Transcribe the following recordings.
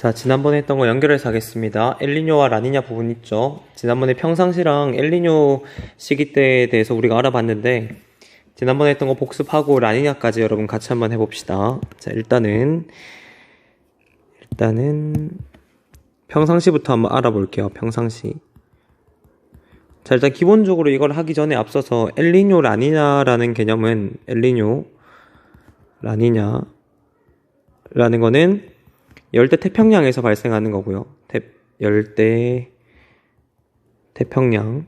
자, 지난번에 했던 거 연결해서 하겠습니다. 엘니뇨와 라니냐 부분 있죠? 지난번에 평상시랑 엘니뇨 시기 때에 대해서 우리가 알아봤는데, 지난번에 했던 거 복습하고 라니냐까지 여러분 같이 한번 해봅시다. 자, 일단은 평상시부터 한번 알아볼게요. 평상시. 자, 일단 기본적으로 이걸 하기 전에 앞서서 엘니뇨, 라니냐라는 개념은 엘니뇨, 라니냐라는 거는 열대 태평양에서 발생하는 거고요. 열대 태평양.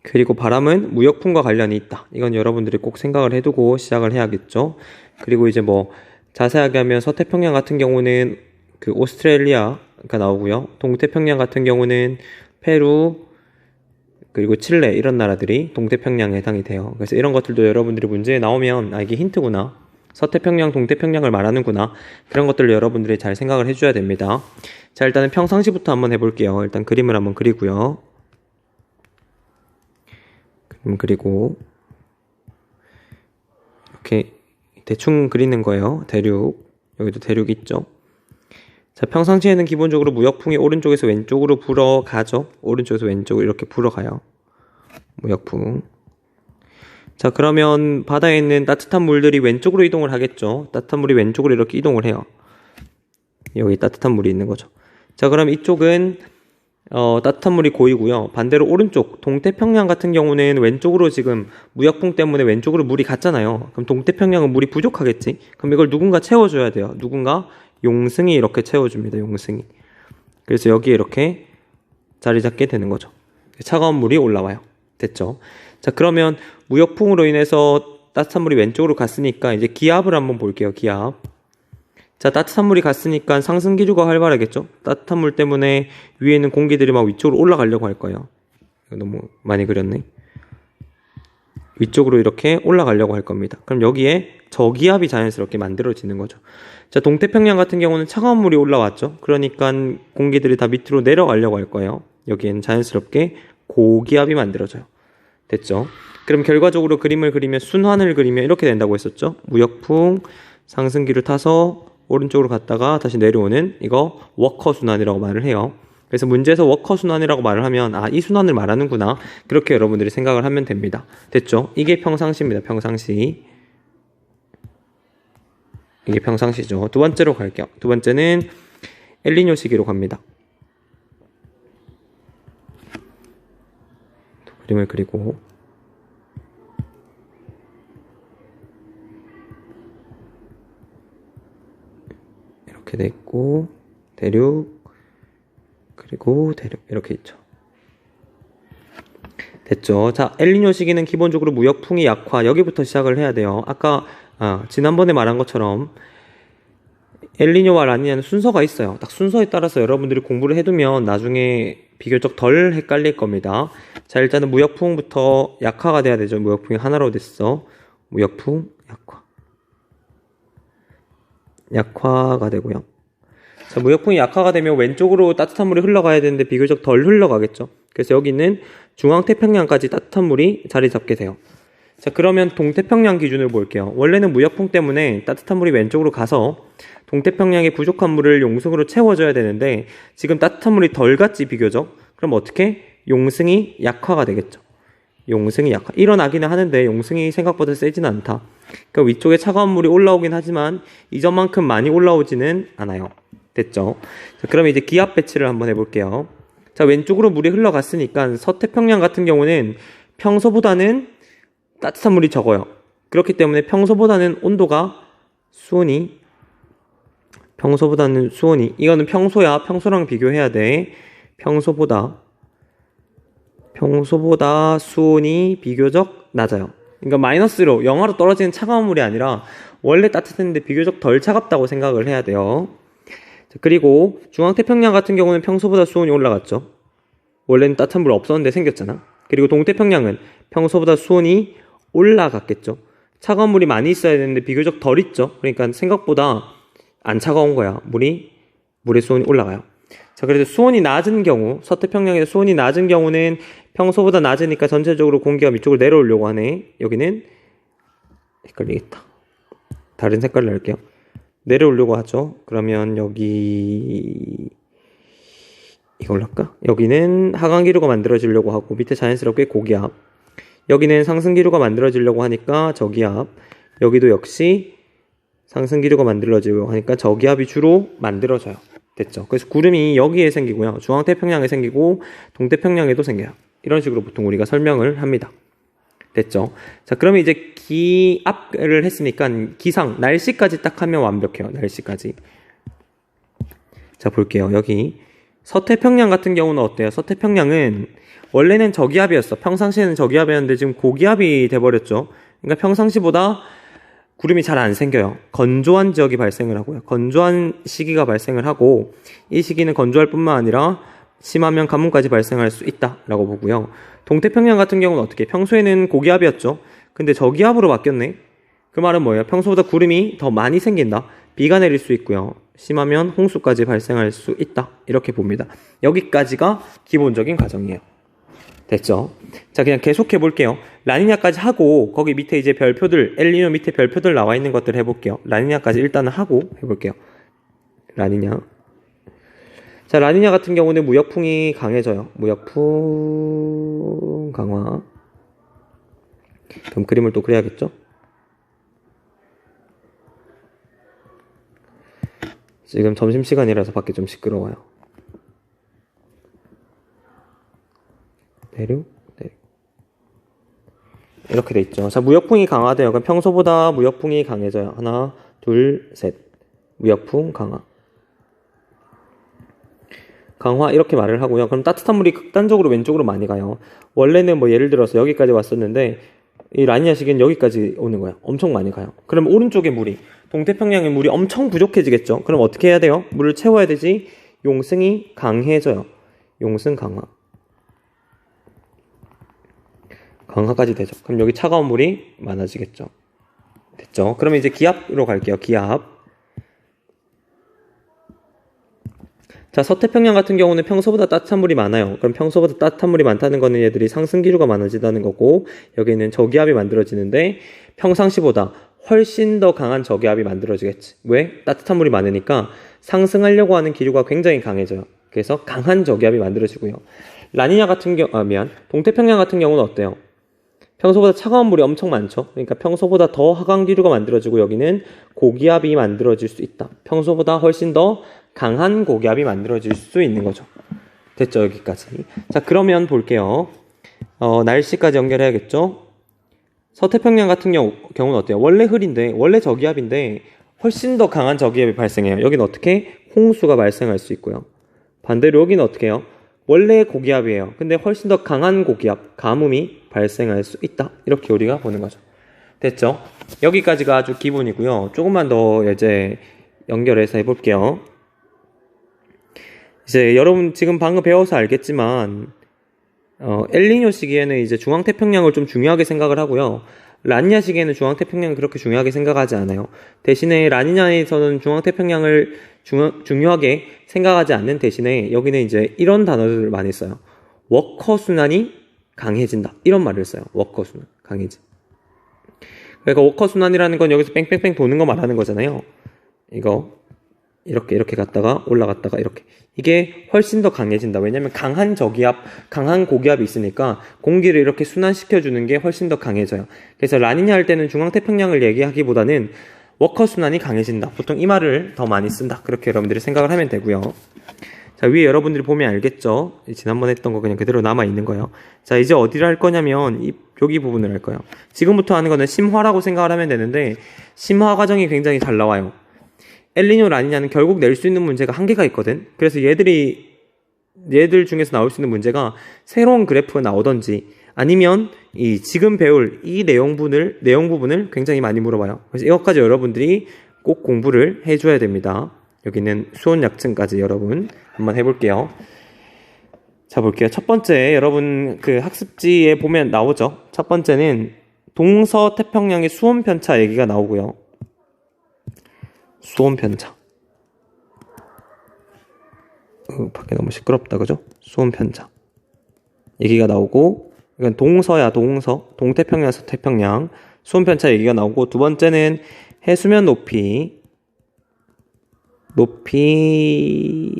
그리고 바람은 무역풍과 관련이 있다. 이건 여러분들이 꼭 생각을 해두고 시작을 해야겠죠. 그리고 이제 뭐 자세하게 하면 서태평양 같은 경우는 그 오스트레일리아가 나오고요. 동태평양 같은 경우는 페루 그리고 칠레 이런 나라들이 동태평양에 해당이 돼요. 그래서 이런 것들도 여러분들이 문제에 나오면 아 이게 힌트구나. 서태평양, 동태평양을 말하는구나. 그런 것들을 여러분들이 잘 생각을 해줘야 됩니다. 자, 일단은 평상시부터 한번 해볼게요. 일단 그림을 한번 그리고요. 그림 그리고 이렇게 대충 그리는 거예요. 대륙. 여기도 대륙 있죠. 자, 평상시에는 기본적으로 무역풍이 오른쪽에서 왼쪽으로 불어가죠. 오른쪽에서 왼쪽으로 이렇게 불어가요. 무역풍. 자, 그러면 바다에 있는 따뜻한 물들이 왼쪽으로 이동을 하겠죠. 따뜻한 물이 왼쪽으로 이렇게 이동을 해요. 여기 따뜻한 물이 있는 거죠. 자, 그럼 이쪽은 따뜻한 물이 고이고요. 반대로 오른쪽 동태평양 같은 경우는 왼쪽으로 지금 무역풍 때문에 왼쪽으로 물이 갔잖아요. 그럼 동태평양은 물이 부족하겠지. 그럼 이걸 누군가 채워줘야 돼요. 누군가 용승이 이렇게 채워줍니다. 용승이. 그래서 여기에 이렇게 자리 잡게 되는 거죠. 차가운 물이 올라와요. 됐죠? 자, 그러면 무역풍으로 인해서 따뜻한 물이 왼쪽으로 갔으니까 이제 기압을 한번 볼게요. 기압. 자, 따뜻한 물이 갔으니까 상승 기류가 활발하겠죠? 따뜻한 물 때문에 위에 있는 공기들이 막 위쪽으로 올라가려고 할 거예요. 이거 너무 많이 그렸네. 위쪽으로 이렇게 올라가려고 할 겁니다. 그럼 여기에 저기압이 자연스럽게 만들어지는 거죠. 자, 동태평양 같은 경우는 차가운 물이 올라왔죠? 그러니까 공기들이 다 밑으로 내려가려고 할 거예요. 여기에는 자연스럽게 고기압이 만들어져요. 됐죠? 그럼 결과적으로 그림을 그리면 순환을 그리면 이렇게 된다고 했었죠? 무역풍, 상승기를 타서 오른쪽으로 갔다가 다시 내려오는 이거 워커 순환이라고 말을 해요. 그래서 문제에서 워커 순환이라고 말을 하면 아, 이 순환을 말하는구나. 그렇게 여러분들이 생각을 하면 됩니다. 됐죠? 이게 평상시입니다. 평상시. 이게 평상시죠. 두 번째로 갈게요. 두 번째는 엘니뇨 시기로 갑니다. 그림을 그리고 이렇게 돼 있고 대륙 그리고 대륙 이렇게 있죠. 됐죠. 자, 엘니뇨 시기는 기본적으로 무역풍이 약화 여기부터 시작을 해야 돼요. 아까 지난번에 말한 것처럼 엘니뇨와 라니냐는 순서가 있어요. 딱 순서에 따라서 여러분들이 공부를 해두면 나중에 비교적 덜 헷갈릴 겁니다. 자, 일단은 무역풍부터 약화가 돼야 되죠. 무역풍이 하나로 됐어. 무역풍 약화. 약화가 되고요. 자, 무역풍이 약화가 되면 왼쪽으로 따뜻한 물이 흘러가야 되는데 비교적 덜 흘러가겠죠. 그래서 여기는 중앙태평양까지 따뜻한 물이 자리 잡게 돼요. 자, 그러면 동태평양 기준으로 볼게요. 원래는 무역풍 때문에 따뜻한 물이 왼쪽으로 가서 동태평양의 부족한 물을 용승으로 채워줘야 되는데 지금 따뜻한 물이 덜 갔지 비교적. 그럼 어떻게? 용승이 약화가 되겠죠. 용승이 약화. 일어나기는 하는데 용승이 생각보다 세지는 않다. 그러니까 위쪽에 차가운 물이 올라오긴 하지만 이전만큼 많이 올라오지는 않아요. 됐죠? 자, 그럼 이제 기압 배치를 한번 해볼게요. 자, 왼쪽으로 물이 흘러갔으니까 서태평양 같은 경우는 평소보다는 따뜻한 물이 적어요. 그렇기 때문에 평소보다는 온도가 수온이 이거는 평소야. 평소랑 비교해야 돼. 평소보다 수온이 비교적 낮아요. 그러니까 마이너스로 영하로 떨어지는 차가운 물이 아니라 원래 따뜻했는데 비교적 덜 차갑다고 생각을 해야 돼요. 자, 그리고 중앙태평양 같은 경우는 평소보다 수온이 올라갔죠. 원래는 따뜻한 물 없었는데 생겼잖아. 그리고 동태평양은 평소보다 수온이 올라갔겠죠. 차가운 물이 많이 있어야 되는데 비교적 덜 있죠. 그러니까 생각보다 안 차가운 거야. 물의 수온이 올라가요. 자, 그래서 수온이 낮은 경우, 서태평양에서 수온이 낮은 경우는 평소보다 낮으니까 전체적으로 공기가 위쪽으로 내려오려고 하네. 여기는 헷갈리겠다. 다른 색깔로 할게요. 내려오려고 하죠. 그러면 여기 이걸로 할까? 여기는 하강기류가 만들어지려고 하고 밑에 자연스럽게 고기압, 여기는 상승기류가 만들어지려고 하니까 저기압, 여기도 역시 상승기류가 만들어지려고 하니까 저기압이 주로 만들어져요. 됐죠? 그래서 구름이 여기에 생기고요. 중앙태평양에 생기고 동태평양에도 생겨요. 이런 식으로 보통 우리가 설명을 합니다. 됐죠? 자, 그러면 이제 기압을 했으니까 기상, 날씨까지 딱 하면 완벽해요. 날씨까지. 자, 볼게요. 여기 서태평양 같은 경우는 어때요? 서태평양은 원래는 저기압이었어. 평상시에는 저기압이었는데 지금 고기압이 돼버렸죠. 그러니까 평상시보다 구름이 잘 안 생겨요. 건조한 지역이 발생을 하고요. 건조한 시기가 발생을 하고 이 시기는 건조할 뿐만 아니라 심하면 가뭄까지 발생할 수 있다라고 보고요. 동태평양 같은 경우는 어떻게? 평소에는 고기압이었죠. 근데 저기압으로 바뀌었네. 그 말은 뭐예요? 평소보다 구름이 더 많이 생긴다. 비가 내릴 수 있고요. 심하면 홍수까지 발생할 수 있다. 이렇게 봅니다. 여기까지가 기본적인 과정이에요. 됐죠? 자, 그냥 계속해 볼게요. 라니냐까지 하고 거기 밑에 이제 별표들, 엘니뇨 밑에 별표들 나와 있는 것들 해볼게요. 라니냐까지 일단은 하고 해볼게요. 라니냐. 자, 라니냐 같은 경우는 무역풍이 강해져요. 무역풍 강화. 그럼 그림을 또 그려야겠죠? 지금 점심시간이라서 밖에 좀 시끄러워요. 대륙. 이렇게 돼 있죠. 자, 무역풍이 강화돼요. 그럼 평소보다 무역풍이 강해져요. 하나, 둘, 셋. 무역풍 강화. 강화 이렇게 말을 하고요. 그럼 따뜻한 물이 극단적으로 왼쪽으로 많이 가요. 원래는 뭐 예를 들어서 여기까지 왔었는데 이 라니냐 시기는 여기까지 오는 거야. 엄청 많이 가요. 그럼 오른쪽에 물이, 동태평양의 물이 엄청 부족해지겠죠. 그럼 어떻게 해야 돼요? 물을 채워야 되지. 용승이 강해져요. 용승 강화. 강화까지 되죠. 그럼 여기 차가운 물이 많아지겠죠. 됐죠? 그러면 이제 기압으로 갈게요. 기압. 자, 서태평양 같은 경우는 평소보다 따뜻한 물이 많아요. 그럼 평소보다 따뜻한 물이 많다는 거는 얘들이 상승기류가 많아지다는 거고, 여기는 저기압이 만들어지는데 평상시보다 훨씬 더 강한 저기압이 만들어지겠지. 왜? 따뜻한 물이 많으니까 상승하려고 하는 기류가 굉장히 강해져요. 그래서 강한 저기압이 만들어지고요. 라니냐 같은 동태평양 같은 경우는 어때요? 평소보다 차가운 물이 엄청 많죠. 그러니까 평소보다 더 하강기류가 만들어지고 여기는 고기압이 만들어질 수 있다. 평소보다 훨씬 더 강한 고기압이 만들어질 수 있는 거죠. 됐죠? 여기까지. 자, 그러면 볼게요. 날씨까지 연결해야겠죠? 서태평양 같은 경우는 어때요? 원래 흐린데, 원래 저기압인데 훨씬 더 강한 저기압이 발생해요. 여기는 어떻게? 홍수가 발생할 수 있고요. 반대로 여기는 어떻게 해요? 원래 고기압이에요. 근데 훨씬 더 강한 고기압, 가뭄이 발생할 수 있다. 이렇게 우리가 보는 거죠. 됐죠? 여기까지가 아주 기본이고요. 조금만 더 이제 연결해서 해볼게요. 이제 여러분 지금 방금 배워서 알겠지만 엘니뇨 시기에는 이제 중앙태평양을 좀 중요하게 생각을 하고요. 라니냐 시기에는 중앙태평양을 그렇게 중요하게 생각하지 않아요. 대신에 라니냐에서는 중앙태평양을 중요하게 생각하지 않는 대신에 여기는 이제 이런 단어들을 많이 써요. 워커 순환이 강해진다. 이런 말을 써요. 워커 순환, 강해진. 그러니까 워커 순환이라는 건 여기서 뺑뺑뺑 도는 거 말하는 거잖아요. 이거 이렇게 갔다가 올라갔다가 이렇게. 이게 훨씬 더 강해진다. 왜냐면 강한 저기압, 강한 고기압이 있으니까 공기를 이렇게 순환시켜주는 게 훨씬 더 강해져요. 그래서 라니냐 할 때는 중앙태평양을 얘기하기보다는 워커 순환이 강해진다. 보통 이 말을 더 많이 쓴다. 그렇게 여러분들이 생각을 하면 되고요. 자, 위에 여러분들이 보면 알겠죠? 지난번에 했던 거 그냥 그대로 남아있는 거예요. 자, 이제 어디를 할 거냐면 여기 부분을 할 거예요. 지금부터 하는 거는 심화라고 생각을 하면 되는데 심화 과정이 굉장히 잘 나와요. 엘니뇨 라니냐는 결국 낼 수 있는 문제가 한계가 있거든. 그래서 얘들 중에서 나올 수 있는 문제가 새로운 그래프가 나오던지 아니면 이 지금 배울 이 내용 부분을 굉장히 많이 물어봐요. 그래서 이것까지 여러분들이 꼭 공부를 해줘야 됩니다. 여기는 수온 약층까지 여러분 한번 해볼게요. 자, 볼게요. 첫 번째 여러분 그 학습지에 보면 나오죠. 첫 번째는 동서태평양의 수온 편차 얘기가 나오고요. 수온 편차. 밖에 너무 시끄럽다, 그죠? 수온 편차. 얘기가 나오고, 이건 동서야, 동태평양, 서태평양. 수온 편차 얘기가 나오고, 두 번째는 해수면 높이. 높이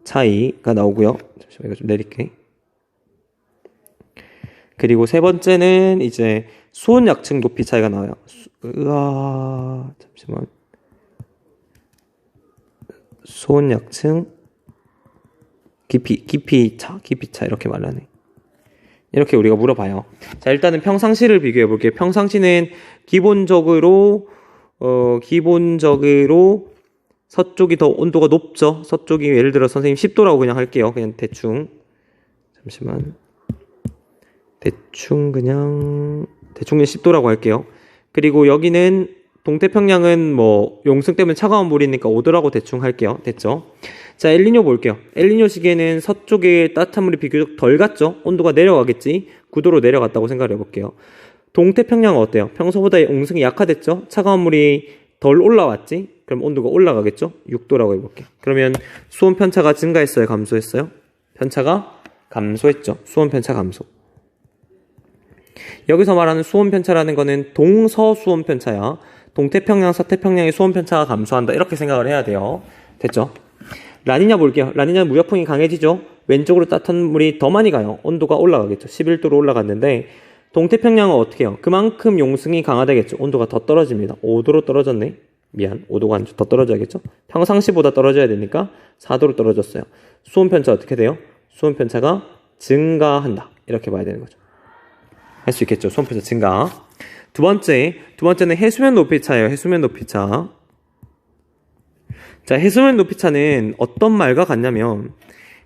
차이가 나오고요. 잠시만 이거 좀 내릴게. 그리고 세 번째는 이제 수온 약층 높이 차이가 나와요. 잠시만. 수온 약층 깊이 차 이렇게 말하네. 이렇게 우리가 물어봐요. 자, 일단은 평상시를 비교해 볼게요. 평상시는 기본적으로 서쪽이 더 온도가 높죠. 서쪽이 예를 들어 선생님 10도라고 그냥 할게요. 그냥 대충. 잠시만. 대충 그냥 10도라고 할게요. 그리고 여기는 동태평양은 뭐 용승 때문에 차가운 물이니까 5도라고 대충 할게요. 됐죠? 자, 엘니뇨 볼게요. 엘니뇨 시기에는 서쪽에 따뜻한 물이 비교적 덜 갔죠? 온도가 내려가겠지? 9도로 내려갔다고 생각을 해볼게요. 동태평양은 어때요? 평소보다 용승이 약화됐죠? 차가운 물이 덜 올라왔지? 그럼 온도가 올라가겠죠? 6도라고 해볼게요. 그러면 수온 편차가 증가했어요? 감소했어요? 편차가 감소했죠? 수온 편차 감소. 여기서 말하는 수온 편차라는 거는 동서수온 편차야. 동태평양, 서태평양의 수온 편차가 감소한다. 이렇게 생각을 해야 돼요. 됐죠? 라니냐 볼게요. 라니냐는 무역풍이 강해지죠? 왼쪽으로 따뜻한 물이 더 많이 가요. 온도가 올라가겠죠. 11도로 올라갔는데 동태평양은 어떻게 해요? 그만큼 용승이 강화되겠죠. 온도가 더 떨어집니다. 5도로 떨어졌네. 미안. 5도가 더 떨어져야겠죠? 평상시보다 떨어져야 되니까 4도로 떨어졌어요. 수온 편차 어떻게 돼요? 수온 편차가 증가한다. 이렇게 봐야 되는 거죠. 할 수 있겠죠. 수온 편차 증가. 두 번째는 해수면 높이 차예요. 해수면 높이 차. 자, 해수면 높이 차는 어떤 말과 같냐면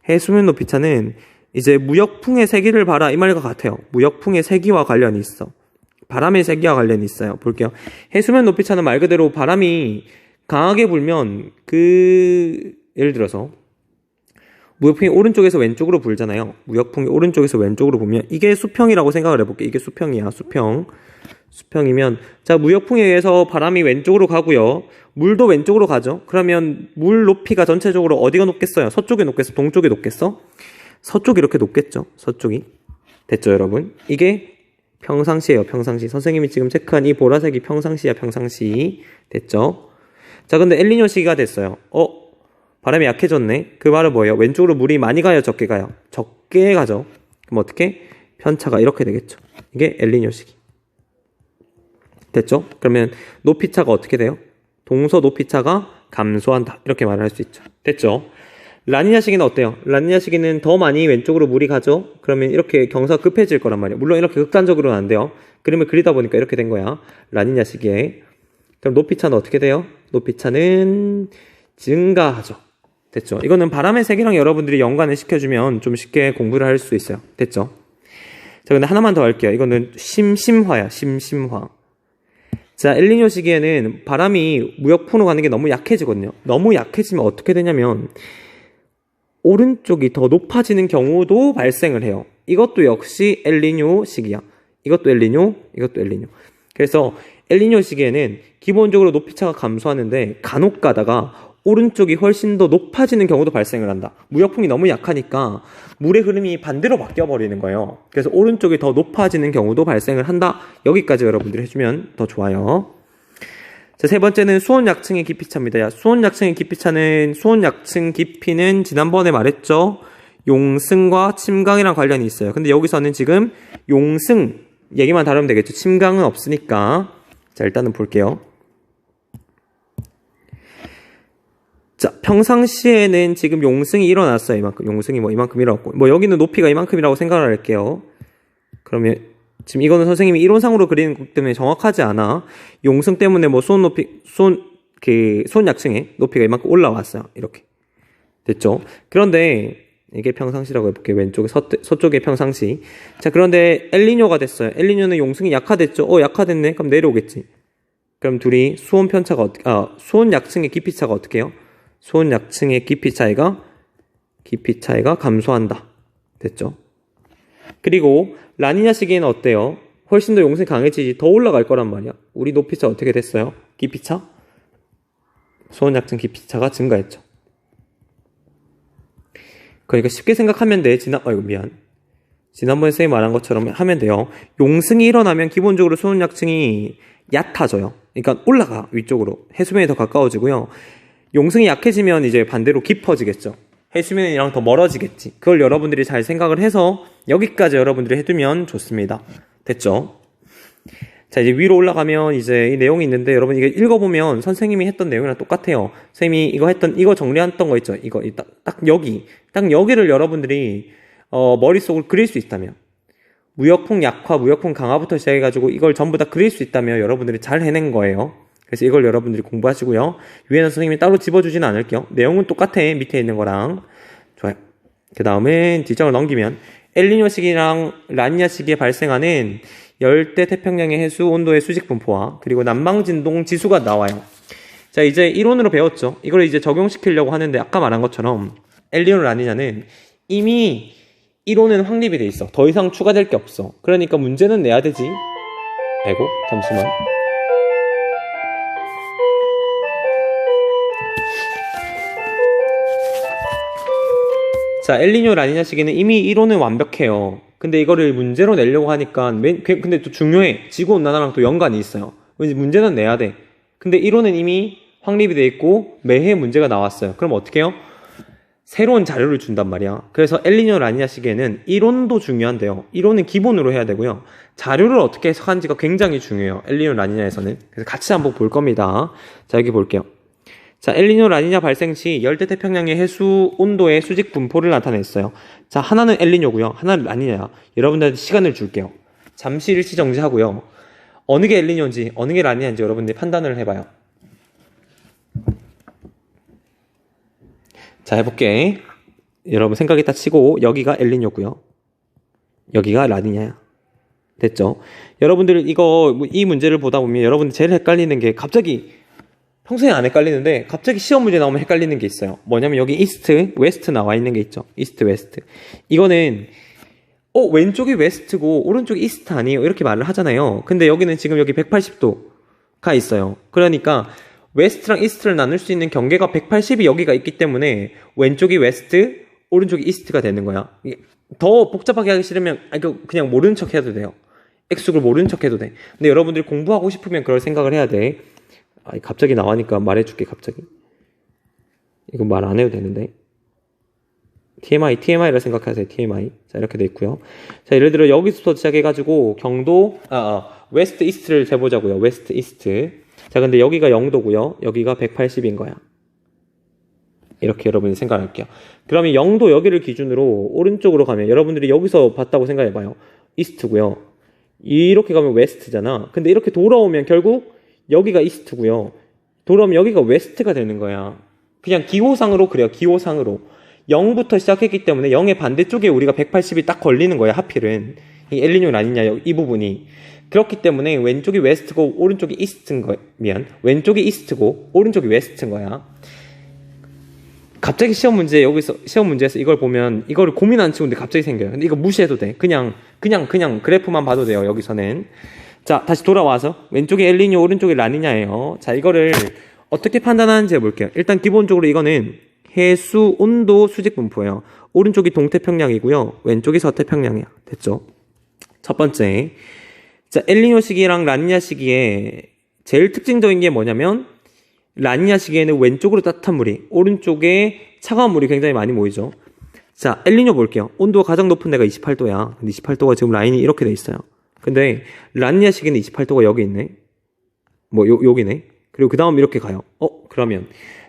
해수면 높이 차는 이제 무역풍의 세기를 봐라 이 말과 같아요. 무역풍의 세기와 관련이 있어. 바람의 세기와 관련이 있어요. 볼게요. 해수면 높이 차는 말 그대로 바람이 강하게 불면 예를 들어서 무역풍이 오른쪽에서 왼쪽으로 불잖아요. 무역풍이 오른쪽에서 왼쪽으로 불면 이게 수평이라고 생각을 해볼게요. 이게 수평이야. 수평이면 자, 무역풍에 의해서 바람이 왼쪽으로 가고요. 물도 왼쪽으로 가죠. 그러면 물 높이가 전체적으로 어디가 높겠어요? 서쪽이 높겠어? 동쪽이 높겠어? 서쪽이 이렇게 높겠죠. 서쪽이. 됐죠, 여러분? 이게 평상시예요. 평상시. 선생님이 지금 체크한 이 보라색이 평상시야. 평상시. 됐죠? 자, 근데 엘니뇨 시기가 됐어요. 바람이 약해졌네. 그 말은 뭐예요? 왼쪽으로 물이 많이 가요? 적게 가요? 적게 가죠. 그럼 어떻게? 편차가 이렇게 되겠죠. 이게 엘니뇨 시기. 됐죠? 그러면 높이차가 어떻게 돼요? 동서 높이차가 감소한다. 이렇게 말을 할 수 있죠. 됐죠? 라니냐 시기는 어때요? 라니냐 시기는 더 많이 왼쪽으로 물이 가죠? 그러면 이렇게 경사가 급해질 거란 말이에요. 물론 이렇게 극단적으로는 안 돼요. 그림을 그리다 보니까 이렇게 된 거야. 라니냐 시기에. 그럼 높이차는 어떻게 돼요? 높이차는 증가하죠. 됐죠? 이거는 바람의 세기랑 여러분들이 연관을 시켜주면 좀 쉽게 공부를 할 수 있어요. 됐죠? 자, 근데 하나만 더 할게요. 이거는 심심화야. 심심화. 자, 엘니뇨 시기에는 바람이 무역풍으로 가는 게 너무 약해지거든요. 너무 약해지면 어떻게 되냐면 오른쪽이 더 높아지는 경우도 발생을 해요. 이것도 역시 엘니뇨 시기야. 이것도 엘니뇨, 이것도 엘니뇨. 그래서 엘니뇨 시기에는 기본적으로 높이차가 감소하는데 간혹 가다가 오른쪽이 훨씬 더 높아지는 경우도 발생을 한다. 무역풍이 너무 약하니까 물의 흐름이 반대로 바뀌어버리는 거예요. 그래서 오른쪽이 더 높아지는 경우도 발생을 한다. 여기까지 여러분들이 해주면 더 좋아요. 자, 세 번째는 수온 약층의 깊이차입니다. 수온 약층의 깊이차는, 수온 약층 깊이는 지난번에 말했죠. 용승과 침강이랑 관련이 있어요. 근데 여기서는 지금 용승 얘기만 다루면 되겠죠. 침강은 없으니까. 자, 일단은 볼게요. 자, 평상시에는 지금 용승이 일어났어요. 이만큼. 용승이 이만큼 일어났고. 여기는 높이가 이만큼이라고 생각을 할게요. 그러면 지금 이거는 선생님이 이론상으로 그리는 거기 때문에 정확하지 않아. 용승 때문에 수온 약층의 높이가 이만큼 올라왔어요. 이렇게. 됐죠? 그런데 이게 평상시라고 해볼게요. 왼쪽에 서쪽의 평상시. 자, 그런데 엘니뇨가 됐어요. 엘니뇨는 용승이 약화됐죠? 약화됐네? 그럼 내려오겠지. 그럼 둘이 수온 약층의 깊이 차가 어떻게 해요? 수온 약층의 깊이 차이가 감소한다. 됐죠? 그리고 라니냐 시기에는 어때요? 훨씬 더 용승이 강해지지 더 올라갈 거란 말이야. 우리 높이차 어떻게 됐어요? 깊이차? 수온 약층 깊이차가 증가했죠. 그러니까 쉽게 생각하면 돼. 지난번에 선생님이 말한 것처럼 하면 돼요. 용승이 일어나면 기본적으로 수온 약층이 얕아져요. 그러니까 올라가 위쪽으로. 해수면이 더 가까워지고요. 용승이 약해지면 이제 반대로 깊어지겠죠. 해수면이랑 더 멀어지겠지. 그걸 여러분들이 잘 생각을 해서 여기까지 여러분들이 해두면 좋습니다. 됐죠? 자, 이제 위로 올라가면 이제 이 내용이 있는데 여러분 이게 읽어보면 선생님이 했던 내용이랑 똑같아요. 선생님이 이거 정리했던 거 있죠? 이거 딱 여기를 여러분들이 머릿속을 그릴 수 있다면, 무역풍 약화, 무역풍 강화부터 시작해가지고 이걸 전부 다 그릴 수 있다면 여러분들이 잘 해낸 거예요. 그래서 이걸 여러분들이 공부하시고요. 위에는 선생님이 따로 집어주지는 않을게요. 내용은 똑같아, 밑에 있는 거랑. 좋아요. 그 다음에 뒷장을 넘기면 엘니뇨 시기랑 라니냐 시기에 발생하는 열대 태평양의 해수 온도의 수직 분포와 그리고 남방 진동 지수가 나와요. 자, 이제 이론으로 배웠죠. 이걸 이제 적용시키려고 하는데 아까 말한 것처럼 엘니뇨 라니냐는 이미 이론은 확립이 돼 있어. 더 이상 추가될 게 없어. 그러니까 문제는 내야 되지. 아이고, 잠시만. 자, 엘니뇨 라니냐 시기는 이미 이론은 완벽해요. 근데 이거를 문제로 내려고 하니까 근데 또 중요해. 지구온난화랑 또 연관이 있어요. 문제는 내야 돼. 근데 이론은 이미 확립이 돼 있고 매해 문제가 나왔어요. 그럼 어떻게 해요? 새로운 자료를 준단 말이야. 그래서 엘니뇨 라니냐 시기에는 이론도 중요한데요. 이론은 기본으로 해야 되고요. 자료를 어떻게 해석하는지가 굉장히 중요해요. 엘니뇨 라니냐에서는. 그래서 같이 한번 볼 겁니다. 자, 여기 볼게요. 자, 엘니뇨 라니냐 발생 시 열대 태평양의 해수 온도의 수직 분포를 나타냈어요. 자, 하나는 엘니뇨고요. 하나는 라니냐야. 여러분들한테 시간을 줄게요. 잠시 일시 정지하고요. 어느 게 엘니뇨인지, 어느 게 라니냐인지 여러분들이 판단을 해봐요. 자, 해볼게. 여러분 생각이 다 치고 여기가 엘니뇨고요. 여기가 라니냐야. 됐죠? 여러분들 이 문제를 보다 보면 여러분들 제일 헷갈리는 게 갑자기 평소에 안 헷갈리는데 갑자기 시험 문제 나오면 헷갈리는 게 있어요. 뭐냐면 여기 이스트, 웨스트 나와 있는 게 있죠. 이스트, 웨스트. 이거는 왼쪽이 웨스트고 오른쪽이 이스트 아니에요? 이렇게 말을 하잖아요. 근데 여기는 지금 여기 180도가 있어요. 그러니까 웨스트랑 이스트를 나눌 수 있는 경계가 180이 여기가 있기 때문에 왼쪽이 웨스트, 오른쪽이 이스트가 되는 거야. 더 복잡하게 하기 싫으면 그냥 모르는 척 해도 돼요. X축을 모르는 척 해도 돼. 근데 여러분들이 공부하고 싶으면 그럴 생각을 해야 돼. 갑자기 나와니까 말해줄게. 갑자기 이거 말 안 해도 되는데 TMI라 생각하세요. TMI. 자, 이렇게 돼 있고요. 자, 예를 들어 여기서부터 시작해가지고 경도 웨스트 이스트를 재보자고요. 웨스트 이스트. 자, 근데 여기가 0도고요. 여기가 180인 거야. 이렇게 여러분이 생각할게요. 그러면 0도 여기를 기준으로 오른쪽으로 가면 여러분들이 여기서 봤다고 생각해봐요. 이스트고요. 이렇게 가면 웨스트잖아. 근데 이렇게 돌아오면 결국 여기가 이스트고요. 돌아오면 여기가 웨스트가 되는 거야. 그냥 기호상으로 그래요. 기호상으로. 0부터 시작했기 때문에 0의 반대쪽에 우리가 180이 딱 걸리는 거야. 하필은. 이 엘니뇨 라니냐 이 부분이. 그렇기 때문에 왼쪽이 웨스트고 오른쪽이 이스트인 거야. 왼쪽이 이스트고 오른쪽이 웨스트인 거야. 갑자기 시험 문제에서 이걸 보면 이거를 고민 안 치고 근데 갑자기 생겨요. 근데 이거 무시해도 돼. 그냥 그래프만 봐도 돼요. 여기서는. 자, 다시 돌아와서 왼쪽이 엘니뇨, 오른쪽이 라니냐예요. 자, 이거를 어떻게 판단하는지 해볼게요. 일단 기본적으로 이거는 해수 온도 수직 분포예요. 오른쪽이 동태평양이고요. 왼쪽이 서태평양이야. 됐죠? 첫 번째. 자, 엘니뇨 시기랑 라니냐 시기에 제일 특징적인 게 뭐냐면 라니냐 시기에는 왼쪽으로 따뜻한 물이, 오른쪽에 차가운 물이 굉장히 많이 모이죠. 자, 엘니뇨 볼게요. 온도가 가장 높은 데가 28도야. 근데 28도가 지금 라인이 이렇게 돼 있어요. 근데 라니냐 시기는 28도가 여기 있네. 여기네. 그리고 그 다음 이렇게 가요. 그러면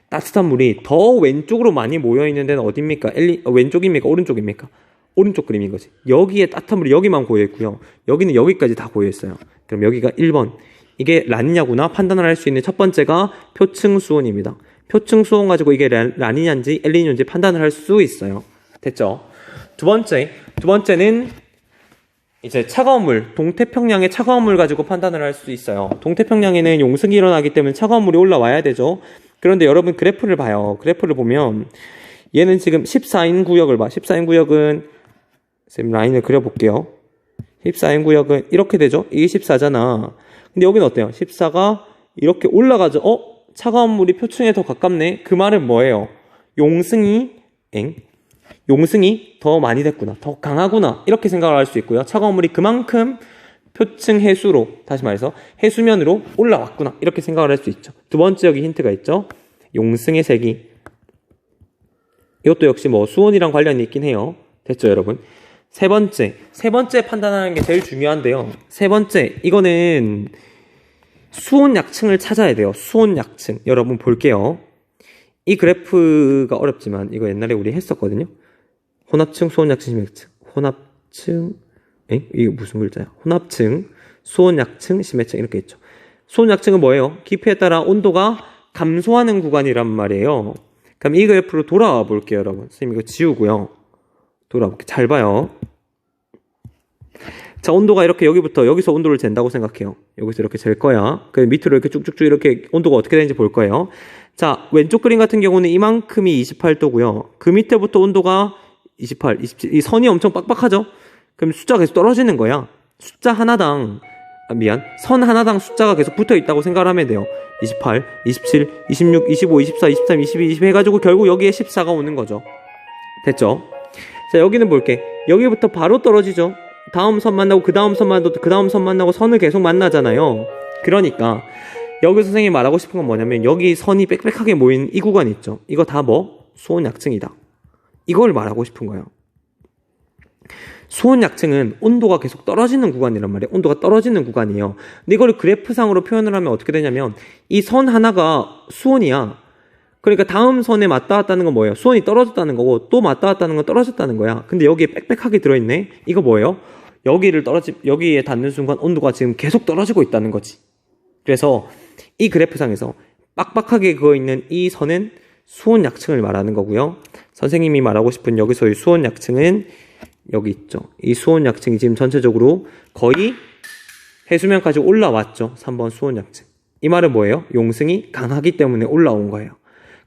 따뜻한 물이 더 왼쪽으로 많이 모여 있는 데는 어디입니까? 왼쪽입니까? 오른쪽입니까? 오른쪽 그림인 거지. 여기에 따뜻한 물이 여기만 고여 있고요. 여기는 여기까지 다 고여 있어요. 그럼 여기가 1번. 이게 라니냐구나 판단을 할 수 있는 첫 번째가 표층 수온입니다. 표층 수온 가지고 이게 라니냐인지 엘니뇨인지 판단을 할 수 있어요. 됐죠? 두 번째는 이제 차가운 물, 동태평양의 차가운 물 가지고 판단을 할 수 있어요. 동태평양에는 용승이 일어나기 때문에 차가운 물이 올라와야 되죠. 그런데 여러분 그래프를 봐요. 그래프를 보면 얘는 지금 14인 구역을 봐. 14인 구역은 쌤 라인을 그려볼게요. 14인 구역은 이렇게 되죠. 이게 14잖아. 근데 여기는 어때요? 14가 이렇게 올라가죠. 차가운 물이 표층에 더 가깝네. 그 말은 뭐예요? 용승이 더 많이 됐구나. 더 강하구나. 이렇게 생각을 할 수 있고요. 차가운 물이 그만큼 표층 해수로, 다시 말해서 해수면으로 올라왔구나. 이렇게 생각을 할 수 있죠. 두 번째 여기 힌트가 있죠. 용승의 세기. 이것도 역시 뭐 수온이랑 관련이 있긴 해요. 됐죠, 여러분? 세 번째 판단하는 게 제일 중요한데요. 세 번째, 이거는 수온 약층을 찾아야 돼요. 수온 약층. 여러분 볼게요. 이 그래프가 어렵지만 이거 옛날에 우리 했었거든요. 혼합층, 수온 약층, 심해층. 혼합층, 이게 무슨 글자야? 혼합층, 수온 약층, 심해층 이렇게 있죠. 수온 약층은 뭐예요? 기피에 따라 온도가 감소하는 구간이란 말이에요. 그럼 이 그래프로 돌아와 볼게요, 여러분. 선생님 이거 지우고요. 돌아와 볼게요. 잘 봐요. 자, 온도가 이렇게 여기서 온도를 잰다고 생각해요. 여기서 이렇게 잴 거야. 그 밑으로 이렇게 쭉쭉쭉 이렇게 온도가 어떻게 되는지 볼 거예요. 자, 왼쪽 그림 같은 경우는 이만큼이 28도고요. 그 밑에부터 온도가 28, 27. 이 선이 엄청 빡빡하죠? 그럼 숫자가 계속 떨어지는 거야. 선 하나당 숫자가 계속 붙어 있다고 생각을 하면 돼요. 28, 27, 26, 25, 24, 23, 22, 20 해가지고 결국 여기에 14가 오는 거죠. 됐죠? 자, 여기는 볼게. 여기부터 바로 떨어지죠? 다음 선 만나고 그 다음 선 만나고 그 다음 선 만나고 선을 계속 만나잖아요. 그러니까 여기서 선생님이 말하고 싶은 건 뭐냐면 여기 선이 빽빽하게 모인 이 구간 있죠? 이거 다 뭐? 수온 약층이다. 이걸 말하고 싶은 거예요. 수온 약층은 온도가 계속 떨어지는 구간이란 말이에요. 온도가 떨어지는 구간이에요. 근데 이걸 그래프상으로 표현을 하면 어떻게 되냐면 이 선 하나가 수온이야. 그러니까 다음 선에 맞닿았다는 건 뭐예요? 수온이 떨어졌다는 거고 또 맞닿았다는 건 떨어졌다는 거야. 근데 여기에 빽빽하게 들어있네? 이거 뭐예요? 여기에 닿는 순간 온도가 지금 계속 떨어지고 있다는 거지. 그래서 이 그래프상에서 빡빡하게 그어있는 이 선은 수온 약층을 말하는 거고요. 선생님이 말하고 싶은 여기서의 수온 약층은 여기 있죠. 이 수온 약층이 지금 전체적으로 거의 해수면까지 올라왔죠. 3번 수온 약층. 이 말은 뭐예요? 용승이 강하기 때문에 올라온 거예요.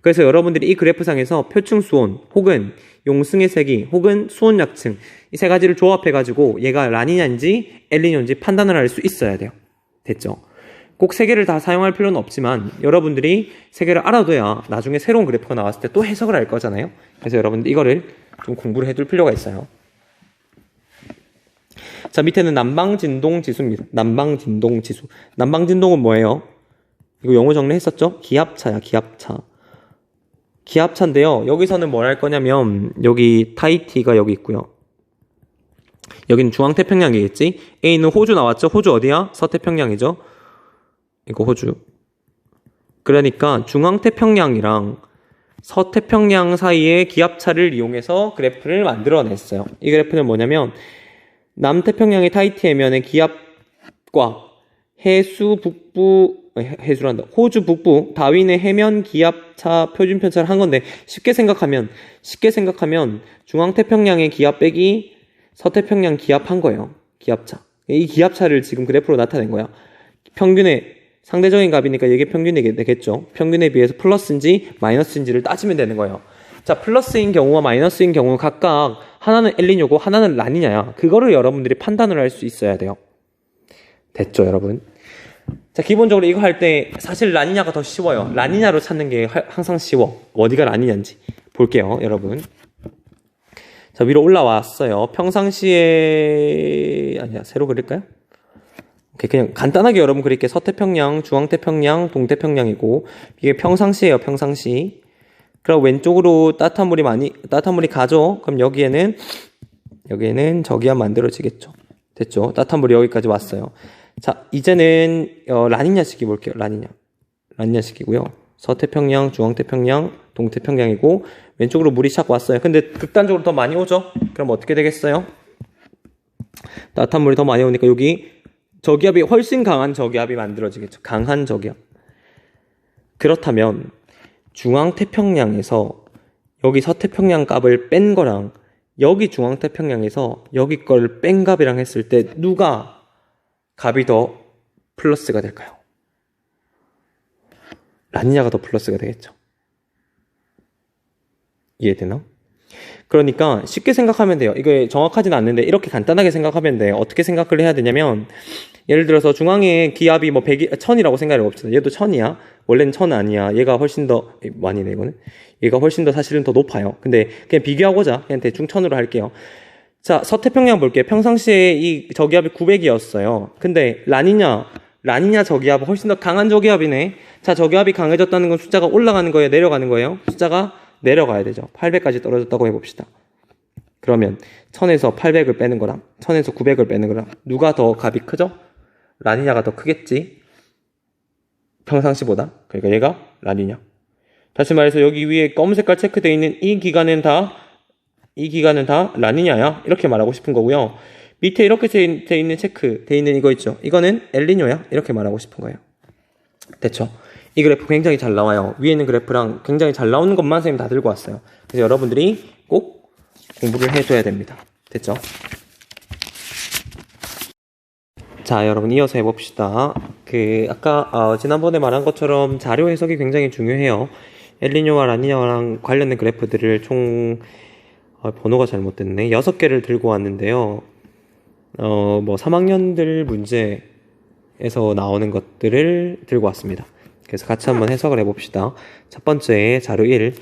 그래서 여러분들이 이 그래프상에서 표층 수온 혹은 용승의 세기 혹은 수온 약층 이 세 가지를 조합해가지고 얘가 라니냐인지 엘니뇨인지 판단을 할 수 있어야 돼요. 됐죠? 꼭 세 개를 다 사용할 필요는 없지만 여러분들이 세 개를 알아둬야 나중에 새로운 그래프가 나왔을 때 또 해석을 할 거잖아요. 그래서 여러분들 이거를 좀 공부를 해둘 필요가 있어요. 자, 밑에는 난방진동지수입니다. 난방진동지수. 난방진동은 뭐예요? 이거 영어 정리했었죠? 기압차야, 기압차. 기압차인데요. 여기서는 뭘 할 거냐면 여기 타히티가 여기 있고요. 여기는 중앙태평양이겠지? A는 호주 나왔죠? 호주 어디야? 서태평양이죠? 이거 호주. 그러니까 중앙태평양이랑 서태평양 사이의 기압차를 이용해서 그래프를 만들어냈어요. 이 그래프는 뭐냐면 남태평양의 타히티 해면의 기압과 호주 북부 다윈의 해면 기압차 표준 편차를 한 건데 쉽게 생각하면 중앙태평양의 기압 빼기 서태평양 기압한 거예요. 기압차. 이 기압차를 지금 그래프로 나타낸 거야. 평균의 상대적인 값이니까 이게 평균이 되겠죠. 평균에 비해서 플러스인지 마이너스인지를 따지면 되는 거예요. 자, 플러스인 경우와 마이너스인 경우 각각 하나는 엘니뇨고 하나는 라니냐야. 그거를 여러분들이 판단을 할 수 있어야 돼요. 됐죠, 여러분? 자, 기본적으로 이거 할 때 사실 라니냐가 더 쉬워요. 라니냐로 찾는 게 항상 쉬워. 어디가 라니냐인지 볼게요, 여러분. 자, 위로 올라왔어요. 평상시에 새로 그릴까요? 오케이, 그냥 간단하게 여러분 그릴게요. 서태평양, 중앙태평양, 동태평양이고 이게 평상시예요, 평상시. 그리고 왼쪽으로 따뜻한 물이 가죠. 그럼 여기에는 저기야 만들어지겠죠. 됐죠? 따뜻한 물이 여기까지 왔어요. 자, 이제는 라니냐식이 볼게요. 라니냐식이고요. 서태평양, 중앙태평양, 동태평양이고 왼쪽으로 물이 샥 왔어요. 근데 극단적으로 더 많이 오죠? 그럼 어떻게 되겠어요? 따뜻한 물이 더 많이 오니까 여기 저기압이 훨씬 강한 저기압이 만들어지겠죠. 강한 저기압. 그렇다면 중앙태평양에서 여기 서태평양 값을 뺀 거랑 여기 중앙태평양에서 여기 걸 뺀 값이랑 했을 때 누가 값이 더 플러스가 될까요? 라니냐가 더 플러스가 되겠죠. 이해되나? 그러니까 쉽게 생각하면 돼요. 이게 정확하지는 않는데 이렇게 간단하게 생각하면 돼요. 어떻게 생각을 해야 되냐면 예를 들어서 중앙의 기압이 뭐 1000이라고 생각해 봅시다. 얘도 1000이야. 원래는 1000 아니야. 얘가 훨씬 더 많이네 이거는. 얘가 훨씬 더 사실은 더 높아요. 근데 그냥 비교하고자 그냥 대충 1000으로 할게요. 자, 서태평양 볼게요. 평상시에 이 저기압이 900이었어요. 근데 라니냐 라니냐 저기압 훨씬 더 강한 저기압이네. 자, 저기압이 강해졌다는 건 숫자가 올라가는 거예요, 내려가는 거예요? 숫자가 내려가야 되죠. 800까지 떨어졌다고 해봅시다. 그러면 1000에서 800을 빼는 거랑 1000에서 900을 빼는 거랑 누가 더 값이 크죠? 라니냐가 더 크겠지. 평상시보다. 그러니까 얘가 라니냐. 다시 말해서 여기 위에 검은 색깔 체크되어 있는 이 기간은 다 라니냐야. 이렇게 말하고 싶은 거고요. 밑에 이렇게 돼 있는 체크되어 있는 이거 있죠. 이거는 엘니뇨야. 이렇게 말하고 싶은 거예요. 됐죠? 이 그래프 굉장히 잘 나와요. 위에 있는 그래프랑 굉장히 잘 나오는 것만 선생님 다 들고 왔어요. 그래서 여러분들이 꼭 공부를 해줘야 됩니다. 됐죠? 자, 여러분 이어서 해봅시다. 아까 지난번에 말한 것처럼 자료 해석이 굉장히 중요해요. 엘니뇨와 라니냐랑 관련된 그래프들을 총 번호가 잘못됐네. 6개를 들고 왔는데요. 3학년들 문제에서 나오는 것들을 들고 왔습니다. 그래서 같이 한번 해석을 해봅시다. 첫 번째 자료 1.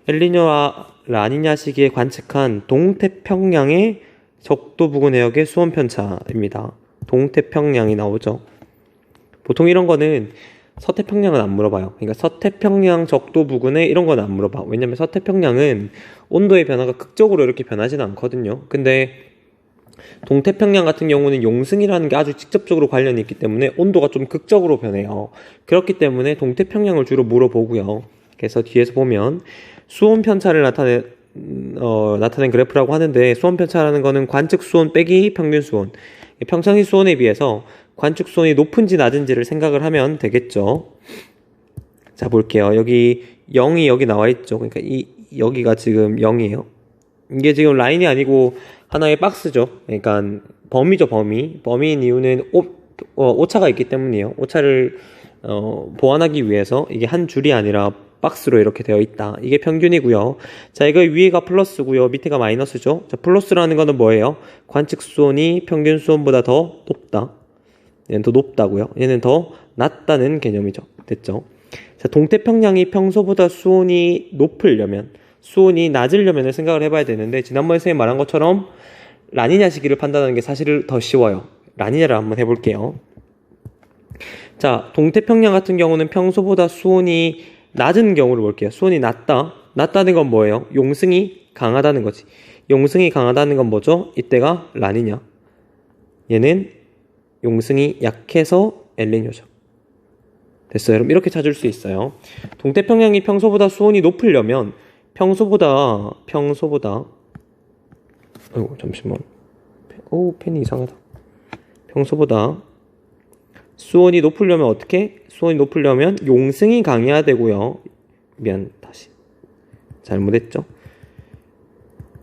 엘니뇨와 라니냐 시기에 관측한 동태평양의 적도 부근 해역의 수온 편차입니다. 동태평양이 나오죠. 보통 이런 거는 서태평양은 안 물어봐요. 그러니까 서태평양 적도 부근에 이런 건 안 물어봐. 왜냐면 서태평양은 온도의 변화가 극적으로 이렇게 변하지는 않거든요. 근데 동태평양 같은 경우는 용승이라는 게 아주 직접적으로 관련이 있기 때문에 온도가 좀 극적으로 변해요. 그렇기 때문에 동태평양을 주로 물어보고요. 그래서 뒤에서 보면 수온 편차를 나타낸 그래프라고 하는데, 수온 편차라는 거는 관측 수온 빼기 평균 수온, 평상시 수온에 비해서 관측 수온이 높은지 낮은지를 생각을 하면 되겠죠. 자, 볼게요. 여기 0이 여기 나와 있죠. 그러니까 여기가 지금 0이에요. 이게 지금 라인이 아니고 하나의 박스죠. 그러니까 범위죠, 범위. 범위인 이유는 오차가 있기 때문이에요. 오차를 보완하기 위해서 이게 한 줄이 아니라 박스로 이렇게 되어 있다. 이게 평균이고요. 자, 이거 위에가 플러스고요. 밑에가 마이너스죠. 자, 플러스라는 거는 뭐예요? 관측 수온이 평균 수온보다 더 높다. 얘는 더 높다고요. 얘는 더 낮다는 개념이죠. 됐죠? 자, 동태평양이 평소보다 수온이 높으려면, 수온이 낮으려면 생각을 해봐야 되는데, 지난번에 선생님 말한 것처럼 라니냐 시기를 판단하는 게 사실 더 쉬워요. 라니냐를 한번 해볼게요. 자, 동태평양 같은 경우는 평소보다 수온이 낮은 경우를 볼게요. 수온이 낮다. 낮다는 건 뭐예요? 용승이 강하다는 거지. 용승이 강하다는 건 뭐죠? 이때가 라니냐. 얘는 용승이 약해서 엘니뇨죠. 됐어요. 여러분 이렇게 찾을 수 있어요. 동태평양이 평소보다 수온이 높으려면 평소보다 아이고 잠시만. 펜이 이상하다. 평소보다 수온이 높으려면 어떻게? 수온이 높으려면 용승이 강해야 되고요. 다시 잘못했죠.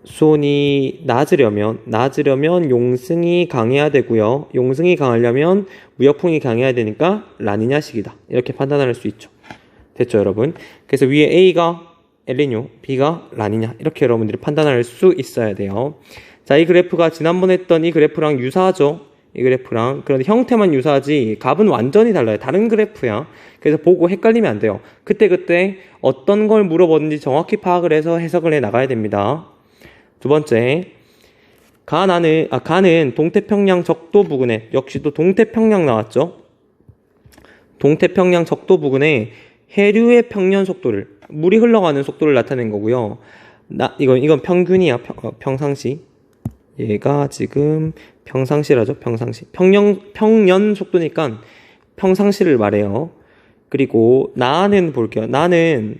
수온이 낮으려면 용승이 강해야 되고요. 용승이 강하려면 무역풍이 강해야 되니까 라니냐식이다. 이렇게 판단할 수 있죠. 됐죠, 여러분? 그래서 위에 A가 엘니뇨, B가 라니냐. 이렇게 여러분들이 판단할 수 있어야 돼요. 자, 이 그래프가 지난번에 했던 이 그래프랑 유사하죠. 이 그래프랑. 그런데 형태만 유사하지 값은 완전히 달라요. 다른 그래프야. 그래서 보고 헷갈리면 안 돼요. 그때 어떤 걸 물어보는지 정확히 파악을 해서 해석을 해 나가야 됩니다. 두 번째, 가는 동태평양 적도 부근에, 역시 또 동태평양 나왔죠. 동태평양 적도 부근에 해류의 평년 속도를, 물이 흘러가는 속도를 나타낸 거고요. 이건 평균이야. 평상시. 얘가 지금 평상시라죠. 평상시. 평년 속도니까 평상시를 말해요. 그리고 나는 볼게요. 나는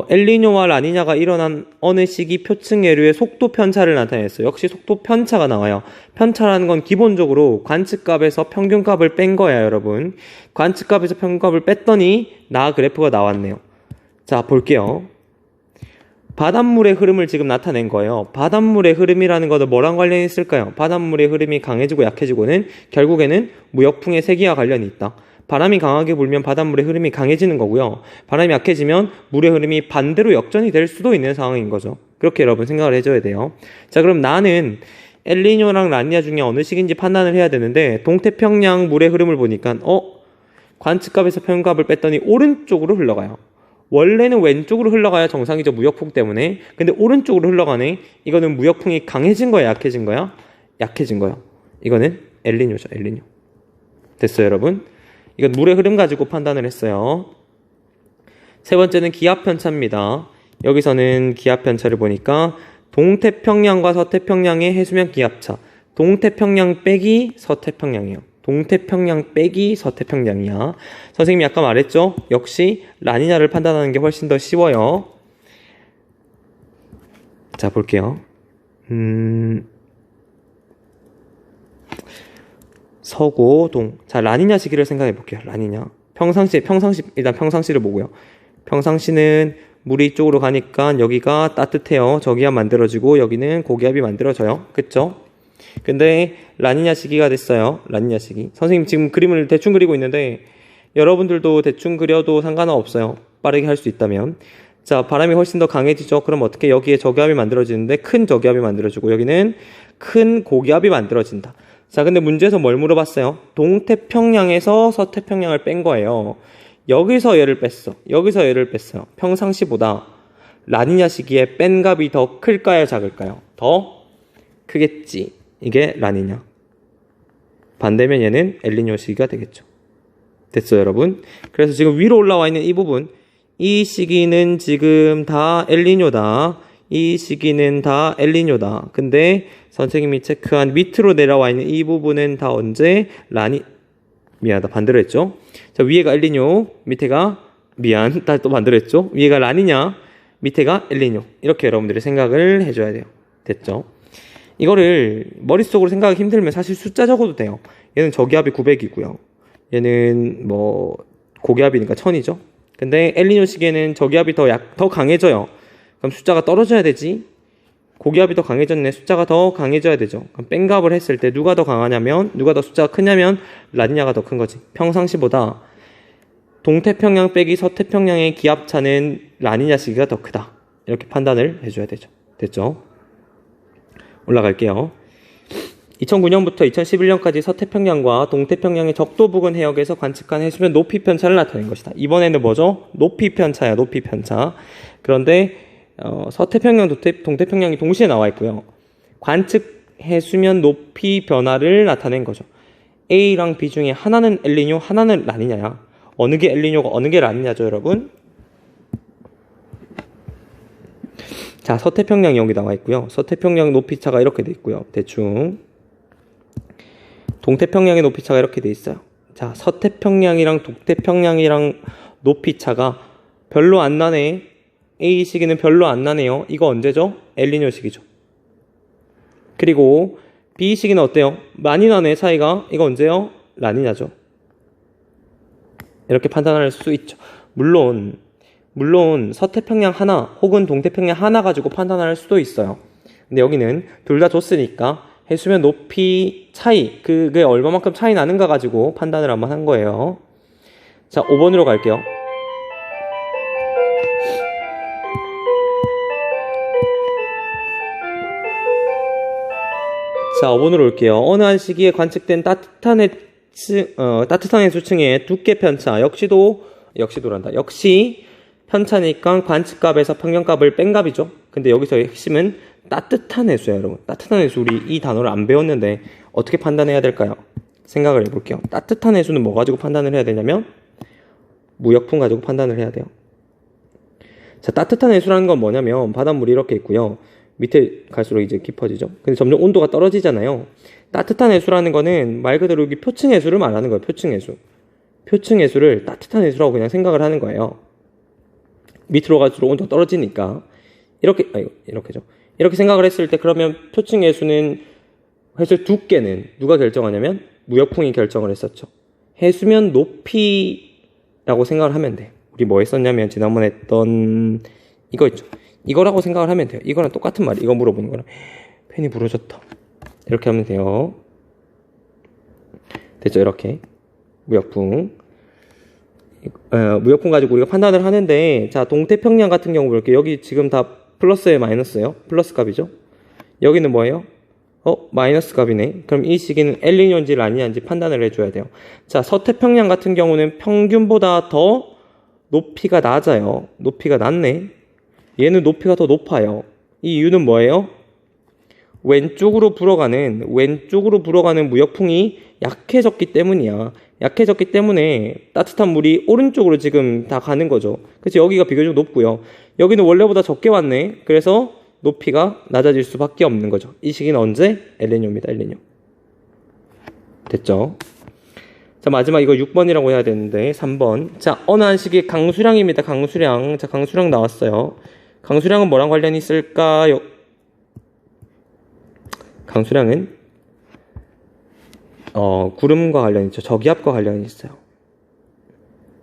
엘니뇨와 라니냐가 일어난 어느 시기 표층 해류의 속도 편차를 나타냈어요. 역시 속도 편차가 나와요. 편차라는 건 기본적으로 관측값에서 평균값을 뺀 거야, 여러분. 관측값에서 평균값을 뺐더니 그래프가 나왔네요. 자, 볼게요. 바닷물의 흐름을 지금 나타낸 거예요. 바닷물의 흐름이라는 것은 뭐랑 관련이 있을까요? 바닷물의 흐름이 강해지고 약해지고는 결국에는 무역풍의 세기와 관련이 있다. 바람이 강하게 불면 바닷물의 흐름이 강해지는 거고요. 바람이 약해지면 물의 흐름이 반대로 역전이 될 수도 있는 상황인 거죠. 그렇게 여러분 생각을 해줘야 돼요. 자, 그럼 나는 엘니뇨랑 라니냐 중에 어느 시기인지 판단을 해야 되는데, 동태평양 물의 흐름을 보니까 관측값에서 평균값을 뺐더니 오른쪽으로 흘러가요. 원래는 왼쪽으로 흘러가야 정상이죠. 무역풍 때문에. 근데 오른쪽으로 흘러가네. 이거는 무역풍이 강해진 거야, 약해진 거야? 약해진 거야. 이거는 엘니뇨죠. 엘니뇨. 됐어요, 여러분? 이건 물의 흐름 가지고 판단을 했어요. 세 번째는 기압 편차입니다. 여기서는 기압 편차를 보니까 동태평양과 서태평양의 해수면 기압차. 동태평양 빼기 서태평양이에요. 동태평양 빼기 서태평양이야. 선생님이 아까 말했죠? 역시 라니냐를 판단하는 게 훨씬 더 쉬워요. 자, 볼게요. 서고, 동. 자, 라니냐 시기를 생각해 볼게요. 라니냐. 일단 평상시를 보고요. 평상시는 물이 이쪽으로 가니까 여기가 따뜻해요. 저기압 만들어지고 여기는 고기압이 만들어져요. 그쵸? 근데 라니냐 시기가 됐어요. 라니냐 시기. 선생님 지금 그림을 대충 그리고 있는데 여러분들도 대충 그려도 상관은 없어요. 빠르게 할 수 있다면. 자, 바람이 훨씬 더 강해지죠. 그럼 어떻게 여기에 저기압이 만들어지는데 큰 저기압이 만들어지고 여기는 큰 고기압이 만들어진다. 자, 근데 문제에서 뭘 물어봤어요? 동태평양에서 서태평양을 뺀 거예요. 여기서 얘를 뺐어. 여기서 얘를 뺐어요. 평상시보다 라니냐 시기에 뺀 값이 더 클까요? 작을까요? 더 크겠지. 이게 라니냐. 반대면 얘는 엘니뇨 시기가 되겠죠. 됐어요, 여러분? 그래서 지금 위로 올라와 있는 이 부분, 이 시기는 지금 다 엘니뇨다. 이 시기는 다 엘니뇨다. 근데 선생님이 체크한 밑으로 내려와 있는 이 부분은 다 언제 미안하다. 반대로 했죠. 자, 위에가 엘니뇨, 밑에가 또 반대로 했죠. 위에가 라니냐, 밑에가 엘니뇨. 이렇게 여러분들이 생각을 해줘야 돼요. 됐죠? 이거를 머릿속으로 생각하기 힘들면 사실 숫자 적어도 돼요. 얘는 저기압이 900이고요. 얘는 뭐 고기압이니까 1000이죠. 근데 엘니뇨 시기에는 저기압이 더 강해져요. 그럼 숫자가 떨어져야 되지. 고기압이 더 강해졌네. 숫자가 더 강해져야 되죠. 그럼 뺀값을 했을 때 누가 더 강하냐면, 누가 더 숫자가 크냐면 라니냐가 더 큰 거지. 평상시보다 동태평양 빼기 서태평양의 기압차는 라니냐 시기가 더 크다. 이렇게 판단을 해줘야 되죠. 됐죠? 올라갈게요. 2009년부터 2011년까지 서태평양과 동태평양의 적도 부근 해역에서 관측한 해수면 높이 편차를 나타낸 것이다. 이번에는 뭐죠? 높이 편차야, 높이 편차. 그런데 서태평양, 동태평양이 동시에 나와 있고요. 관측 해수면 높이 변화를 나타낸 거죠. A랑 B 중에 하나는 엘니뇨, 하나는 라니냐야. 어느 게 엘니뇨가 어느 게 라니냐죠, 여러분? 자, 서태평양이 여기 나와 있고요. 서태평양 높이차가 이렇게 돼 있고요. 대충. 동태평양의 높이차가 이렇게 돼 있어요. 자, 서태평양이랑 동태평양이랑 높이차가 별로 안 나네. A 시기는 별로 안 나네요. 이거 언제죠? 엘니뇨 시기죠. 그리고 B 시기는 어때요? 많이 나네, 차이가. 이거 언제요? 라니냐죠. 이렇게 판단할 수 있죠. 물론 서태평양 하나 혹은 동태평양 하나 가지고 판단할 수도 있어요. 근데 여기는 둘 다 줬으니까 해수면 높이 차이, 그게 얼마만큼 차이 나는가 가지고 판단을 한번 한 거예요. 자, 5번으로 갈게요. 자, 5번으로 올게요. 어느 한 시기에 관측된 따뜻한 해수층의 두께 편차, 역시 편차니까 관측값에서 평균값을 뺀 값이죠. 근데 여기서 핵심은 따뜻한 해수예요, 여러분. 따뜻한 해수, 우리 이 단어를 안 배웠는데 어떻게 판단해야 될까요? 생각을 해볼게요. 따뜻한 해수는 뭐 가지고 판단을 해야 되냐면 무역풍 가지고 판단을 해야 돼요. 자, 따뜻한 해수라는 건 뭐냐면 바닷물이 이렇게 있고요. 밑에 갈수록 이제 깊어지죠. 근데 점점 온도가 떨어지잖아요. 따뜻한 해수라는 거는 말 그대로 여기 표층 해수를 말하는 거예요. 표층 해수. 표층 해수를 따뜻한 해수라고 그냥 생각을 하는 거예요. 밑으로 갈수록 온도가 떨어지니까 이렇게죠. 이렇게 생각을 했을 때 그러면 표층 해수는 해수 두께는 누가 결정하냐면 무역풍이 결정을 했었죠. 해수면 높이라고 생각을 하면 돼. 우리 뭐 했었냐면 지난번에 했던 이거 있죠. 이거라고 생각을 하면 돼요. 이거랑 똑같은 말이 이거 물어보는 거랑. 펜이 부러졌다. 이렇게 하면 돼요. 됐죠? 이렇게 무역풍 가지고 우리가 판단을 하는데, 자, 동태평양 같은 경우 볼게요. 여기 지금 다 플러스에 마이너스예요. 플러스 값이죠. 여기는 뭐예요? 마이너스 값이네. 그럼 이 시기는 엘니뇨인지 라니냐인지 판단을 해줘야 돼요. 자, 서태평양 같은 경우는 평균보다 더 높이가 낮아요. 높이가 낮네. 얘는 높이가 더 높아요. 이 이유는 뭐예요? 왼쪽으로 불어가는 무역풍이 약해졌기 때문이야. 약해졌기 때문에 따뜻한 물이 오른쪽으로 지금 다 가는 거죠. 그래서 여기가 비교적 높고요. 여기는 원래보다 적게 왔네. 그래서 높이가 낮아질 수밖에 없는 거죠. 이 시기는 언제? 엘니뇨입니다. 엘니뇨. 됐죠? 자, 마지막 이거 6번이라고 해야 되는데 3번. 자, 어느 한 시기의 강수량입니다. 강수량. 자, 강수량 나왔어요. 강수량은 뭐랑 관련이 있을까요? 강수량은 구름과 관련이 있죠. 저기압과 관련이 있어요.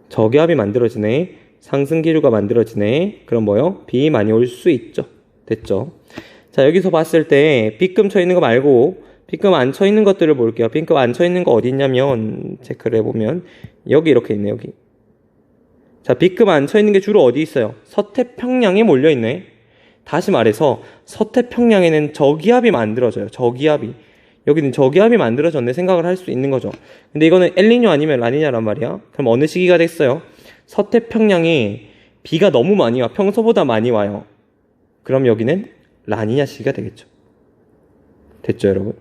저기압이 만들어지네. 상승 기류가 만들어지네. 그럼 뭐요? 비 많이 올 수 있죠. 됐죠? 자, 여기서 봤을 때 B금 쳐 있는 거 말고 B금 안 쳐 있는 것들을 볼게요. B금 안 쳐 있는 거 어디 있냐면 체크를 해보면 여기 이렇게 있네. 여기. 자, B금 안 쳐 있는 게 주로 어디 있어요? 서태평양에 몰려 있네. 다시 말해서 서태평양에는 저기압이 만들어져요. 저기압이. 여기는 저기압이 만들어졌네 생각을 할 수 있는 거죠. 근데 이거는 엘니뇨 아니면 라니냐란 말이야. 그럼 어느 시기가 됐어요? 서태평양에 비가 너무 많이 와. 평소보다 많이 와요. 그럼 여기는 라니냐 시기가 되겠죠. 됐죠, 여러분?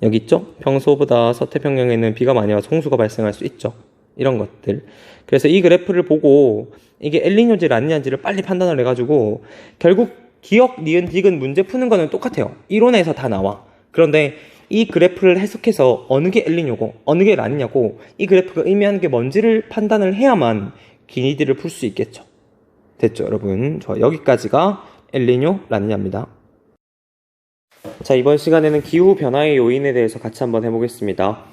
여기 있죠? 평소보다 서태평양에는 비가 많이 와서 홍수가 발생할 수 있죠. 이런 것들. 그래서 이 그래프를 보고 이게 엘니뇨인지 라니냐인지를 빨리 판단을 해가지고 결국 기억, 니은, 디귿 문제 푸는 거는 똑같아요. 이론에서 다 나와. 그런데 이 그래프를 해석해서 어느 게 엘니뇨고 어느 게 라니냐고 이 그래프가 의미하는 게 뭔지를 판단을 해야만 기니디를 풀 수 있겠죠. 됐죠, 여러분? 좋아. 여기까지가 엘니뇨, 라니냐입니다. 자, 이번 시간에는 기후 변화의 요인에 대해서 같이 한번 해보겠습니다.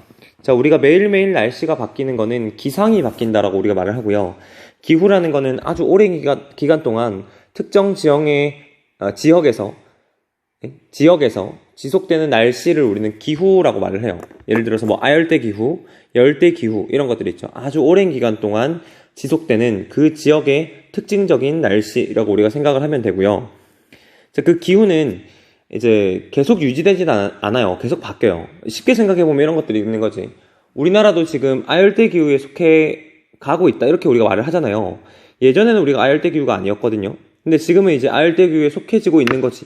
자, 우리가 매일매일 날씨가 바뀌는 거는 기상이 바뀐다라고 우리가 말을 하고요. 기후라는 거는 아주 오랜 기간 동안 특정 지역에서 지속되는 날씨를 우리는 기후라고 말을 해요. 예를 들어서 뭐 아열대 기후, 열대 기후 이런 것들이 있죠. 아주 오랜 기간 동안 지속되는 그 지역의 특징적인 날씨라고 우리가 생각을 하면 되고요. 자, 그 기후는 이제 계속 유지되진 않아요. 계속 바뀌어요. 쉽게 생각해보면 이런 것들이 있는 거지. 우리나라도 지금 아열대 기후에 속해 가고 있다. 이렇게 우리가 말을 하잖아요. 예전에는 우리가 아열대 기후가 아니었거든요. 근데 지금은 이제 아열대 기후에 속해지고 있는 거지.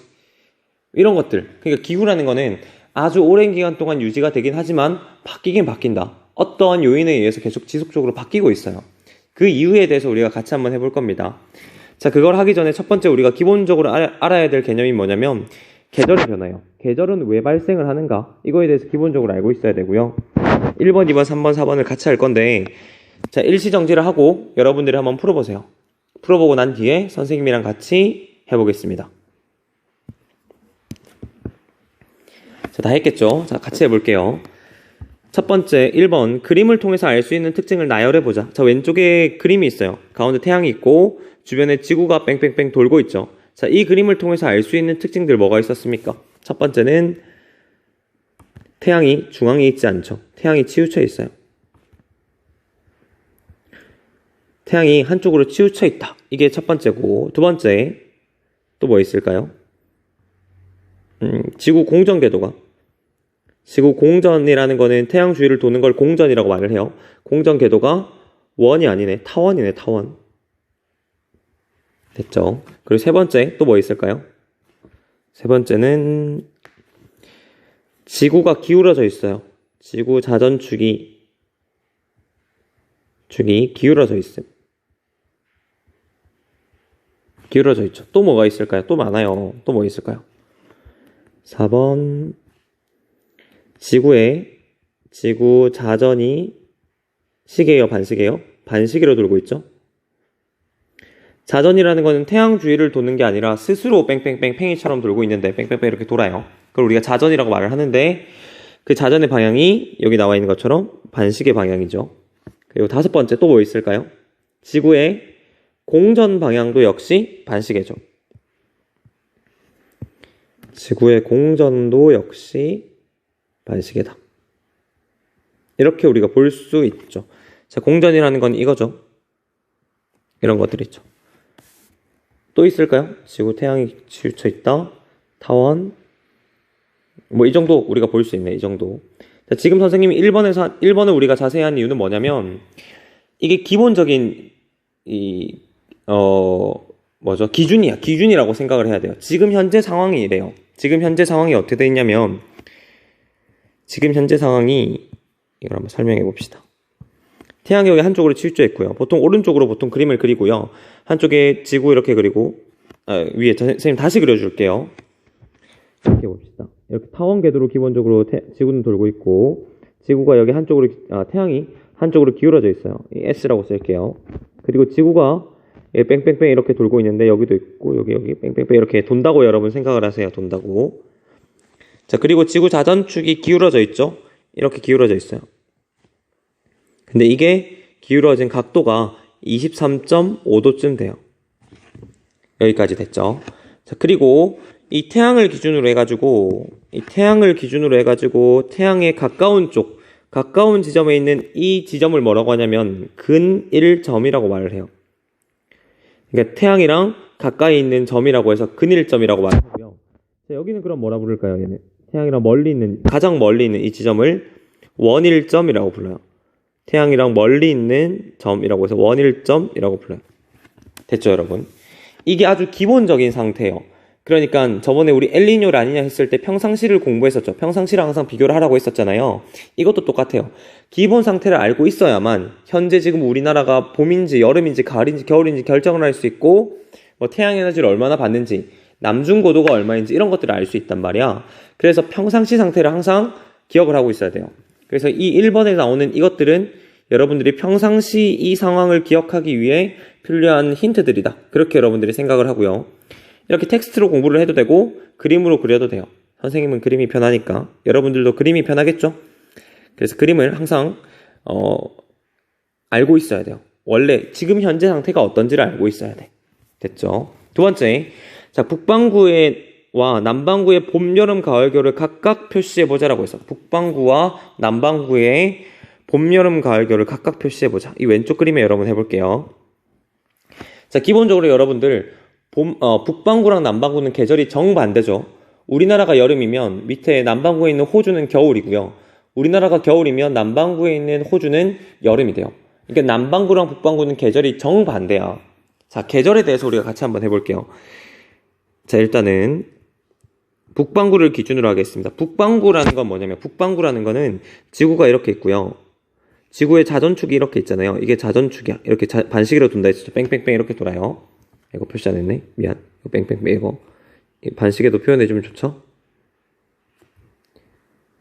이런 것들. 그러니까 기후라는 거는 아주 오랜 기간 동안 유지가 되긴 하지만 바뀌긴 바뀐다. 어떠한 요인에 의해서 계속 지속적으로 바뀌고 있어요. 그 이유에 대해서 우리가 같이 한번 해볼 겁니다. 자, 그걸 하기 전에 첫 번째 우리가 기본적으로 알아야 될 개념이 뭐냐면 계절의 변화예요. 계절은 왜 발생을 하는가? 이거에 대해서 기본적으로 알고 있어야 되고요. 1번, 2번, 3번, 4번을 같이 할 건데 자, 일시정지를 하고 여러분들이 한번 풀어보세요. 풀어보고 난 뒤에 선생님이랑 같이 해보겠습니다. 자, 다 했겠죠? 자, 같이 해볼게요. 첫 번째 1번 그림을 통해서 알 수 있는 특징을 나열해보자. 자, 왼쪽에 그림이 있어요. 가운데 태양이 있고 주변에 지구가 뺑뺑뺑 돌고 있죠. 자, 이 그림을 통해서 알 수 있는 특징들 뭐가 있었습니까? 첫 번째는 태양이 중앙에 있지 않죠. 태양이 치우쳐 있어요. 태양이 한쪽으로 치우쳐 있다. 이게 첫 번째고, 두 번째 또 뭐 있을까요? 지구 공전 궤도가, 지구 공전이라는 거는 태양 주위를 도는 걸 공전이라고 말을 해요. 공전 궤도가 원이 아니네. 타원이네. 타원. 됐죠? 그리고 세 번째 또 뭐 있을까요? 세 번째는 지구가 기울어져 있어요. 지구 자전축이 기울어져 있음. 기울어져 있죠. 또 뭐가 있을까요? 또 많아요. 또 뭐 있을까요? 4번 지구 자전이 시계예요, 반시계요? 반시계로 돌고 있죠. 자전이라는 거는 태양 주위를 도는 게 아니라 스스로 뺑뺑뺑 팽이처럼 돌고 있는데 뺑뺑뺑 이렇게 돌아요. 그걸 우리가 자전이라고 말을 하는데 그 자전의 방향이 여기 나와 있는 것처럼 반시계 방향이죠. 그리고 다섯 번째 또 뭐 있을까요? 지구의 공전 방향도 역시 반시계죠. 지구의 공전도 역시 반시계다. 이렇게 우리가 볼 수 있죠. 자, 공전이라는 건 이거죠. 이런 것들 있죠. 또 있을까요? 지구 태양이 치우쳐 있다. 타원. 뭐 이 정도 우리가 볼 수 있네. 이 정도. 자, 지금 선생님이 1번을 우리가 자세히 한 이유는 뭐냐면 이게 기본적인 뭐죠? 기준이라고 생각을 해야 돼요. 지금 현재 상황이 이래요. 지금 현재 상황이 어떻게 되어 있냐면, 지금 현재 상황이, 이걸 한번 설명해 봅시다. 태양이 여기 한쪽으로 치우쳐 있고요. 보통 오른쪽으로 보통 그림을 그리고요. 한쪽에 지구 이렇게 그리고, 위에 선생님 다시 그려줄게요. 이렇게 봅시다. 이렇게 타원 궤도로 기본적으로 지구는 돌고 있고, 지구가 여기 한쪽으로, 태양이 한쪽으로 기울어져 있어요. 이 S라고 쓸게요. 그리고 지구가 뺑뺑뺑 이렇게 돌고 있는데, 여기도 있고, 여기 뺑뺑뺑 이렇게 돈다고 여러분 생각을 하세요. 돈다고. 자, 그리고 지구 자전축이 기울어져 있죠? 이렇게 기울어져 있어요. 근데 이게 기울어진 각도가 23.5도쯤 돼요. 여기까지 됐죠? 자, 그리고 이 태양을 기준으로 해가지고 태양에 가까운 지점에 있는 이 지점을 뭐라고 하냐면 근일점이라고 말을 해요. 그러니까 태양이랑 가까이 있는 점이라고 해서 근일점이라고 말하고요. 자, 여기는 그럼 뭐라 부를까요? 얘는 태양이랑 가장 멀리 있는 이 지점을 원일점이라고 불러요. 태양이랑 멀리 있는 점이라고 해서 원일점이라고 불러요. 됐죠, 여러분? 이게 아주 기본적인 상태예요. 그러니까 저번에 우리 엘니뇨 라니냐 했을 때 평상시를 공부했었죠. 평상시랑 항상 비교를 하라고 했었잖아요. 이것도 똑같아요. 기본 상태를 알고 있어야만 현재 지금 우리나라가 봄인지 여름인지 가을인지 겨울인지 결정을 할 수 있고, 뭐 태양 에너지를 얼마나 받는지, 남중 고도가 얼마인지 이런 것들을 알 수 있단 말이야. 그래서 평상시 상태를 항상 기억을 하고 있어야 돼요. 그래서 이 1번에 나오는 이것들은 여러분들이 평상시 이 상황을 기억하기 위해 필요한 힌트들이다. 그렇게 여러분들이 생각을 하고요. 이렇게 텍스트로 공부를 해도 되고 그림으로 그려도 돼요. 선생님은 그림이 편하니까 여러분들도 그림이 편하겠죠? 그래서 그림을 항상 알고 있어야 돼요. 원래 지금 현재 상태가 어떤지를 알고 있어야 돼. 됐죠? 두 번째, 자, 북반구와 남반구의 봄, 여름, 가을, 겨울을 각각 표시해보자라고 해서 북반구와 남반구의 봄, 여름, 가을, 겨울을 각각 표시해보자. 이 왼쪽 그림에 여러분 해볼게요. 자, 기본적으로 여러분들 북반구랑 남반구는 계절이 정반대죠. 우리나라가 여름이면 밑에 남반구에 있는 호주는 겨울이고요. 우리나라가 겨울이면 남반구에 있는 호주는 여름이 돼요. 그러니까 남반구랑 북반구는 계절이 정반대야. 자, 계절에 대해서 우리가 같이 한번 해볼게요. 자, 일단은 북반구를 기준으로 하겠습니다. 북반구라는 건 뭐냐면, 북반구라는 거는 지구가 이렇게 있고요. 지구의 자전축이 이렇게 있잖아요. 이게 자전축이야. 이렇게 반시계로 돈다 했었죠. 뺑뺑뺑 이렇게 돌아요. 이거 표시 안 했네. 미안. 이거 뺑뺑뺑 이거. 반시계도 표현해주면 좋죠?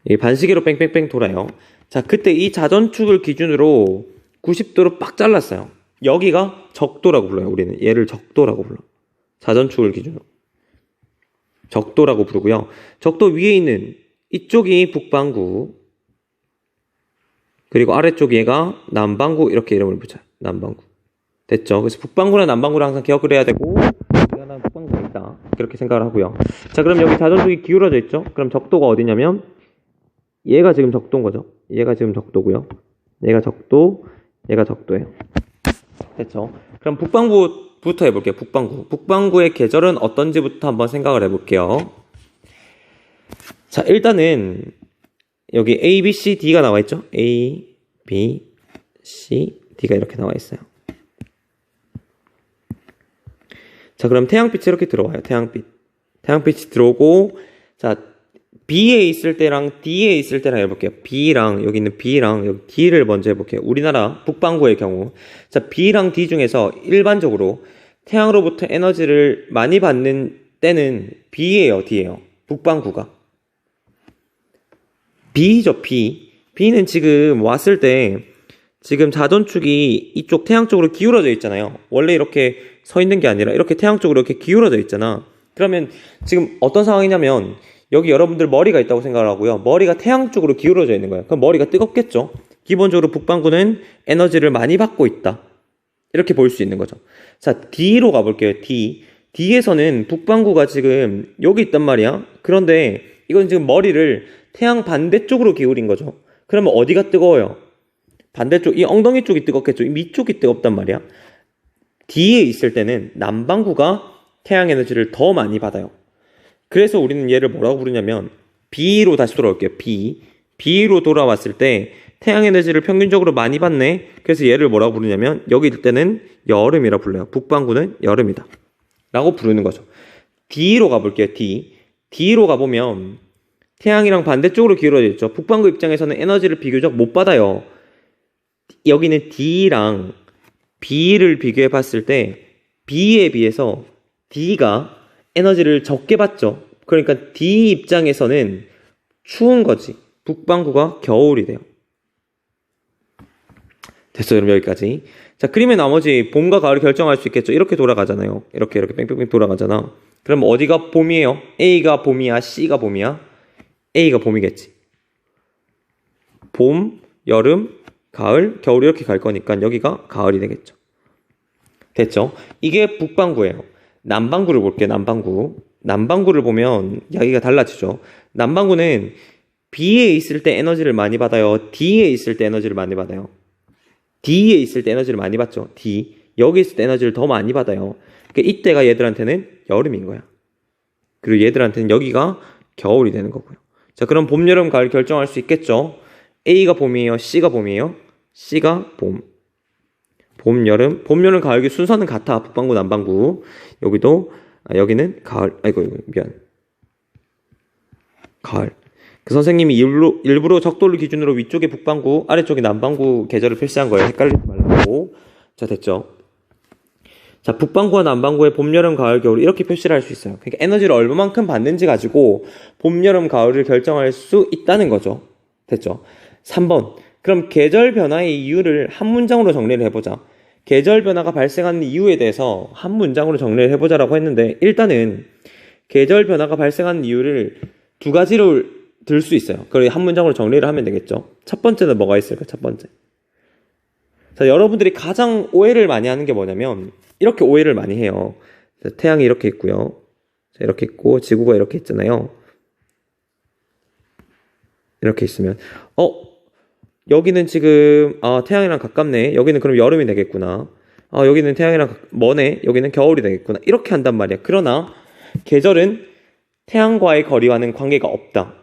이 반시계로 뺑뺑뺑 돌아요. 자, 그때 이 자전축을 기준으로 90도로 빡 잘랐어요. 여기가 적도라고 불러요. 우리는 얘를 적도라고 불러. 자전축을 기준으로. 적도라고 부르고요. 적도 위에 있는 이쪽이 북반구, 그리고 아래쪽 얘가 남반구, 이렇게 이름을 붙여요. 남반구. 됐죠? 그래서 북반구랑 남반구를 항상 기억을 해야 되고, 우리나라는 북반구가 있다. 그렇게 생각을 하고요. 자, 그럼 여기 자전축이 기울어져 있죠? 그럼 적도가 어디냐면, 얘가 지금 적도인 거죠. 얘가 지금 적도고요. 얘가 적도예요. 됐죠? 그럼 북반구부터 해볼게요. 북반구의 계절은 어떤지부터 한번 생각을 해볼게요. 자, 일단은 여기 A, B, C, D가 나와 있죠? A, B, C, D가 이렇게 나와 있어요. 자, 그럼 태양빛이 이렇게 들어와요. 태양빛이 들어오고, 자, B에 있을 때랑 D에 있을 때랑 해볼게요. 여기 있는 B랑 여기 D를 먼저 해볼게요. 우리나라 북반구의 경우. 자, B랑 D 중에서 일반적으로 태양으로부터 에너지를 많이 받는 때는 B예요, D예요? 북반구가. B죠, B. B는 지금 왔을 때 지금 자전축이 이쪽 태양 쪽으로 기울어져 있잖아요. 원래 이렇게 서 있는 게 아니라 이렇게 태양 쪽으로 이렇게 기울어져 있잖아. 그러면 지금 어떤 상황이냐면, 여기 여러분들 머리가 있다고 생각을 하고요. 머리가 태양 쪽으로 기울어져 있는 거예요. 그럼 머리가 뜨겁겠죠? 기본적으로 북반구는 에너지를 많이 받고 있다. 이렇게 볼 수 있는 거죠. 자, D로 가볼게요. D에서는 북반구가 지금 여기 있단 말이야. 그런데 이건 지금 머리를 태양 반대쪽으로 기울인 거죠. 그러면 어디가 뜨거워요? 반대쪽, 이 엉덩이 쪽이 뜨겁겠죠. 이 밑쪽이 뜨겁단 말이야. D에 있을 때는 남반구가 태양 에너지를 더 많이 받아요. 그래서 우리는 얘를 뭐라고 부르냐면, B로 다시 돌아올게요. B로 돌아왔을 때 태양 에너지를 평균적으로 많이 받네. 그래서 얘를 뭐라고 부르냐면, 여기 있을 때는 여름이라 불러요. 북반구는 여름이다. 라고 부르는 거죠. D로 가볼게요. D로 가보면 태양이랑 반대쪽으로 기울어져 있죠. 북반구 입장에서는 에너지를 비교적 못 받아요. 여기는 D랑 B를 비교해 봤을 때 B에 비해서 D가 에너지를 적게 받죠. 그러니까 D 입장에서는 추운 거지. 북반구가 겨울이 돼요. 됐어요. 그럼 여기까지. 자, 그림의 나머지 봄과 가을을 결정할 수 있겠죠. 이렇게 돌아가잖아요. 이렇게 뺑뺑뺑 돌아가잖아. 그럼 어디가 봄이에요? A가 봄이야? C가 봄이야? A가 봄이겠지. 봄, 여름, 가을, 겨울 이렇게 갈 거니까 여기가 가을이 되겠죠. 됐죠? 이게 북반구예요. 남반구를 볼게요. 남반구를 보면 이야기가 달라지죠. 남반구는 B에 있을 때 에너지를 많이 받아요? D에 있을 때 에너지를 많이 받아요? D에 있을 때 에너지를 많이 받죠. D. 여기 있을 때 에너지를 더 많이 받아요. 그러니까 이때가 얘들한테는 여름인 거야. 그리고 얘들한테는 여기가 겨울이 되는 거고요. 자, 그럼 봄, 여름, 가을 결정할 수 있겠죠? A가 봄이에요? C가 봄이에요? C가 봄. 봄, 여름, 가을 순서는 같아. 북반구, 남반구. 여기는 가을. 아이고, 미안. 가을. 그 선생님이 일부러 적도를 기준으로 위쪽에 북반구, 아래쪽에 남반구 계절을 표시한 거예요. 헷갈리지 말라고. 자, 됐죠? 자, 북반구와 남반구의 봄, 여름, 가을, 겨울 이렇게 표시를 할 수 있어요. 그러니까 에너지를 얼마만큼 받는지 가지고 봄, 여름, 가을을 결정할 수 있다는 거죠. 됐죠? 3번. 그럼 계절 변화의 이유를 한 문장으로 정리를 해보자. 계절 변화가 발생하는 이유에 대해서 한 문장으로 정리를 해보자라고 했는데 일단은 계절 변화가 발생하는 이유를 두 가지로 들 수 있어요. 그걸 한 문장으로 정리를 하면 되겠죠. 첫 번째는 뭐가 있을까? 첫 번째. 자, 여러분들이 가장 오해를 많이 하는 게 뭐냐면 이렇게 오해를 많이 해요. 자, 태양이 이렇게 있고요. 자, 이렇게 있고 지구가 이렇게 있잖아요. 이렇게 있으면 여기는 지금 태양이랑 가깝네. 여기는 그럼 여름이 되겠구나. 여기는 태양이랑 머네. 여기는 겨울이 되겠구나. 이렇게 한단 말이야. 그러나 계절은 태양과의 거리와는 관계가 없다.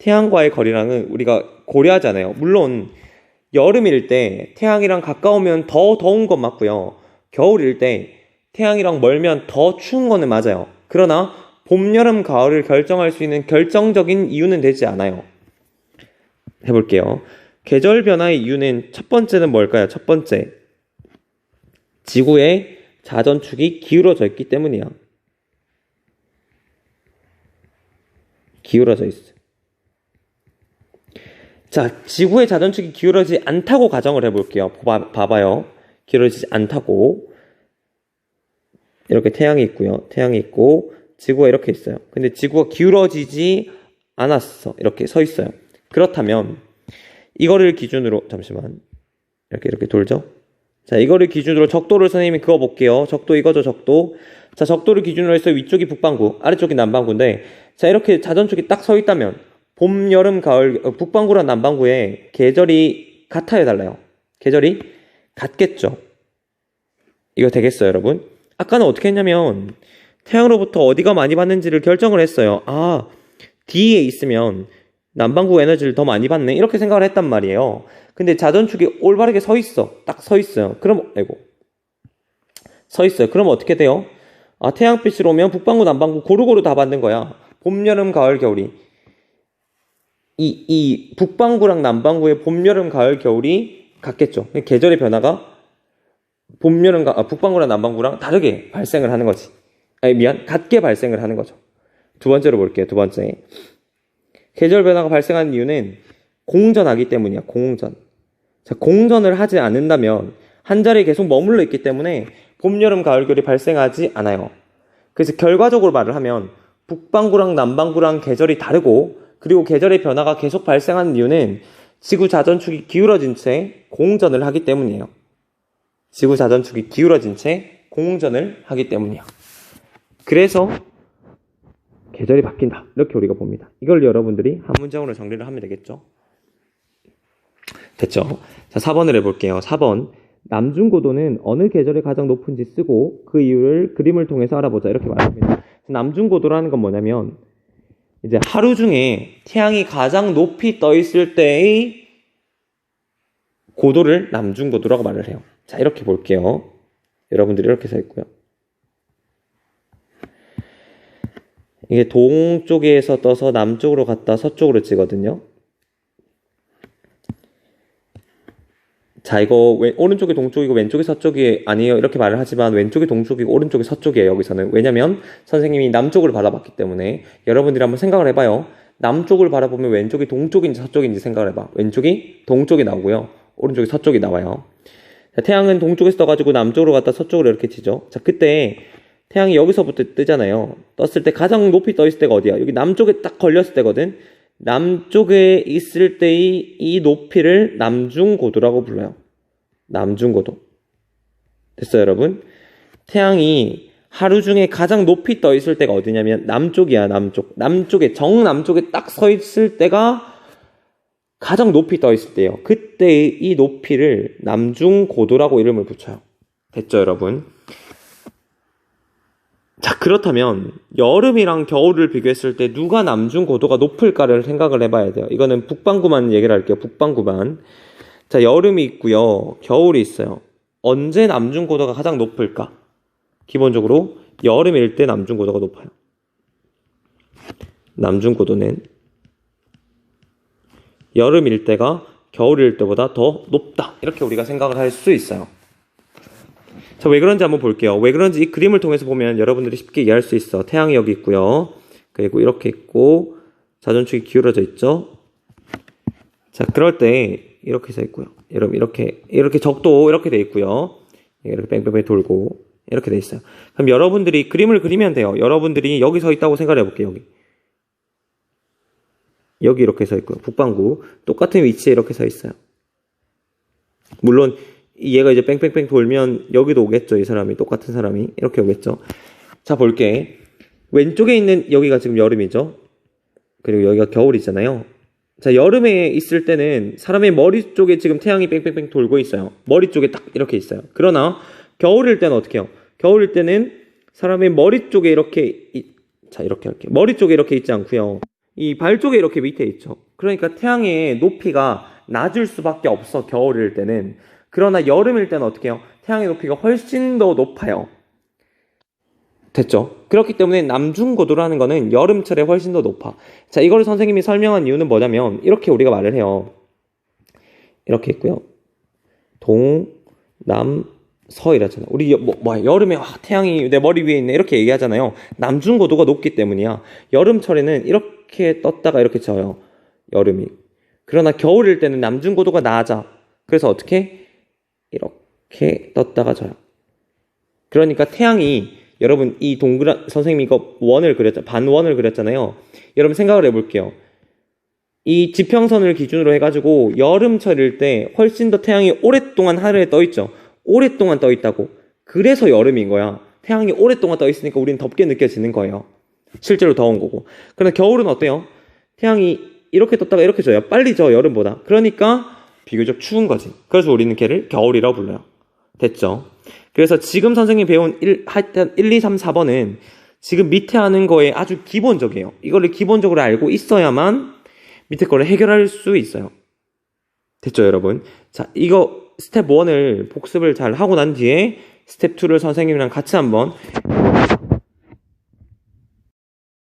태양과의 거리랑은 우리가 고려하잖아요. 물론 여름일 때 태양이랑 가까우면 더 더운 건 맞고요. 겨울일 때 태양이랑 멀면 더 추운 거는 맞아요. 그러나 봄, 여름, 가을을 결정할 수 있는 결정적인 이유는 되지 않아요. 해볼게요. 계절 변화의 이유는 첫 번째는 뭘까요? 첫 번째, 지구의 자전축이 기울어져 있기 때문이야. 기울어져 있어. 자, 지구의 자전축이 기울어지지 않다고 가정을 해볼게요. 봐봐요. 기울어지지 않다고. 이렇게 태양이 있고요. 태양이 있고 지구가 이렇게 있어요. 근데 지구가 기울어지지 않았어. 이렇게 서 있어요. 그렇다면 이거를 기준으로 잠시만 이렇게 돌죠. 자, 이거를 기준으로 적도를 선생님이 그어볼게요. 적도 이거죠. 적도. 자, 적도를 기준으로 해서 위쪽이 북반구, 아래쪽이 남반구인데 자, 이렇게 자전축이 딱 서 있다면 봄, 여름, 가을, 북반구랑 남반구의 계절이 같아요, 달라요? 계절이 같겠죠. 이거 되겠어요, 여러분? 아까는 어떻게 했냐면 태양으로부터 어디가 많이 받는지를 결정을 했어요. D에 있으면 남반구 에너지를 더 많이 받네. 이렇게 생각을 했단 말이에요. 근데 자전축이 올바르게 서 있어. 딱 서 있어요. 그럼 서 있어요. 그럼 어떻게 돼요? 태양빛으로 오면 북반구, 남반구 고루고루 다 받는 거야. 봄, 여름, 가을, 겨울이. 이 북반구랑 남반구의 봄, 여름, 가을, 겨울이 같겠죠. 계절의 변화가 북반구랑 남반구랑 다르게 발생을 하는 거지. 같게 발생을 하는 거죠. 두 번째로 볼게요. 두 번째. 계절 변화가 발생하는 이유는 공전하기 때문이야. 공전. 자, 공전을 하지 않는다면 한 자리에 계속 머물러 있기 때문에 봄, 여름, 가을, 겨울이 발생하지 않아요. 그래서 결과적으로 말을 하면 북반구랑 남반구랑 계절이 다르고 그리고 계절의 변화가 계속 발생하는 이유는 지구 자전축이 기울어진 채 공전을 하기 때문이에요. 지구 자전축이 기울어진 채 공전을 하기 때문이야. 그래서 계절이 바뀐다. 이렇게 우리가 봅니다. 이걸 여러분들이 한 문장으로 정리를 하면 되겠죠. 됐죠? 자, 4번을 해볼게요. 4번. 남중고도는 어느 계절이 가장 높은지 쓰고 그 이유를 그림을 통해서 알아보자. 이렇게 말합니다. 남중고도라는 건 뭐냐면 이제 하루 중에 태양이 가장 높이 떠 있을 때의 고도를 남중고도라고 말을 해요. 자, 이렇게 볼게요. 여러분들이 이렇게 써 있고요. 이게 동쪽에서 떠서 남쪽으로 갔다 서쪽으로 지거든요. 자, 이거 오른쪽이 동쪽이고 왼쪽이 서쪽이 아니에요 이렇게 말을 하지만 왼쪽이 동쪽이고 오른쪽이 서쪽이에요 여기서는. 왜냐면 선생님이 남쪽을 바라봤기 때문에. 여러분들이 한번 생각을 해봐요. 남쪽을 바라보면 왼쪽이 동쪽인지 서쪽인지 생각을 해봐. 왼쪽이 동쪽이 나오고요, 오른쪽이 서쪽이 나와요. 자, 태양은 동쪽에서 떠가지고 남쪽으로 갔다 서쪽으로 이렇게 지죠. 자, 그때 태양이 여기서부터 뜨잖아요. 떴을 때 가장 높이 떠 있을 때가 어디야? 여기 남쪽에 딱 걸렸을 때거든. 남쪽에 있을 때의 이 높이를 남중고도라고 불러요. 남중고도. 됐어요, 여러분? 태양이 하루 중에 가장 높이 떠 있을 때가 어디냐면 남쪽이야, 남쪽. 남쪽에, 정남쪽에 딱 서 있을 때가 가장 높이 떠 있을 때예요. 그때의 이 높이를 남중고도라고 이름을 붙여요. 됐죠, 여러분? 자, 그렇다면 여름이랑 겨울을 비교했을 때 누가 남중고도가 높을까를 생각을 해봐야 돼요. 이거는 북반구만 얘기를 할게요. 북반구만. 자, 여름이 있고요, 겨울이 있어요. 언제 남중고도가 가장 높을까? 기본적으로 여름일 때 남중고도가 높아요. 남중고도는 여름일 때가 겨울일 때보다 더 높다, 이렇게 우리가 생각을 할 수 있어요. 자, 왜 그런지 한번 볼게요. 왜 그런지 이 그림을 통해서 보면 여러분들이 쉽게 이해할 수 있어. 태양이 여기 있고요, 그리고 이렇게 있고 자전축이 기울어져 있죠. 자, 그럴 때 이렇게 서 있고요, 여러분 이렇게 적도 이렇게 돼 있고요, 이렇게 뺑뺑뺑 돌고 이렇게 돼 있어요. 그럼 여러분들이 그림을 그리면 돼요. 여러분들이 여기 서 있다고 생각을 해볼게요. 여기 이렇게 서 있고요, 북반구 똑같은 위치에 이렇게 서 있어요. 물론 얘가 이제 뺑뺑뺑 돌면 여기도 오겠죠. 이 사람이, 똑같은 사람이 이렇게 오겠죠. 자, 볼게. 왼쪽에 있는 여기가 지금 여름이죠. 그리고 여기가 겨울이잖아요. 자, 여름에 있을 때는 사람의 머리 쪽에 지금 태양이 뺑뺑뺑 돌고 있어요. 머리 쪽에 딱 이렇게 있어요. 그러나 겨울일 때는 어떻게 해요? 겨울일 때는 사람의 머리 쪽에 이렇게 자, 이렇게 할게요. 머리 쪽에 이렇게 있지 않고요, 이 발 쪽에 이렇게 밑에 있죠. 그러니까 태양의 높이가 낮을 수밖에 없어, 겨울일 때는. 그러나 여름일 때는 어떻게 해요? 태양의 높이가 훨씬 더 높아요. 됐죠? 그렇기 때문에 남중고도라는 거는 여름철에 훨씬 더 높아. 자, 이걸 선생님이 설명한 이유는 뭐냐면 이렇게 우리가 말을 해요. 이렇게 있고요, 동, 남, 서 이랬잖아요. 우리 여름에 태양이 내 머리 위에 있네 이렇게 얘기하잖아요. 남중고도가 높기 때문이야. 여름철에는 이렇게 떴다가 이렇게 져요, 여름이. 그러나 겨울일 때는 남중고도가 낮아. 그래서 어떻게? 이렇게 떴다가 져요. 그러니까 태양이, 여러분 이 동그란, 선생님이 이거 원을 그렸잖아요. 반원을 그렸잖아요. 여러분 생각을 해볼게요. 이 지평선을 기준으로 해가지고 여름철일 때 훨씬 더 태양이 오랫동안 하늘에 떠 있죠. 오랫동안 떠 있다고. 그래서 여름인 거야. 태양이 오랫동안 떠 있으니까 우리는 덥게 느껴지는 거예요. 실제로 더운 거고. 그러나 겨울은 어때요? 태양이 이렇게 떴다가 이렇게 져요. 빨리 져, 여름보다. 그러니까 비교적 추운 거지. 그래서 우리는 걔를 겨울이라고 불러요. 됐죠? 그래서 지금 선생님이 배운 1, 2, 3, 4번은 지금 밑에 하는 거에 아주 기본적이에요. 이거를 기본적으로 알고 있어야만 밑에 거를 해결할 수 있어요. 됐죠, 여러분? 자, 이거 스텝 1을 복습을 잘 하고 난 뒤에 스텝 2를 선생님이랑 같이 한번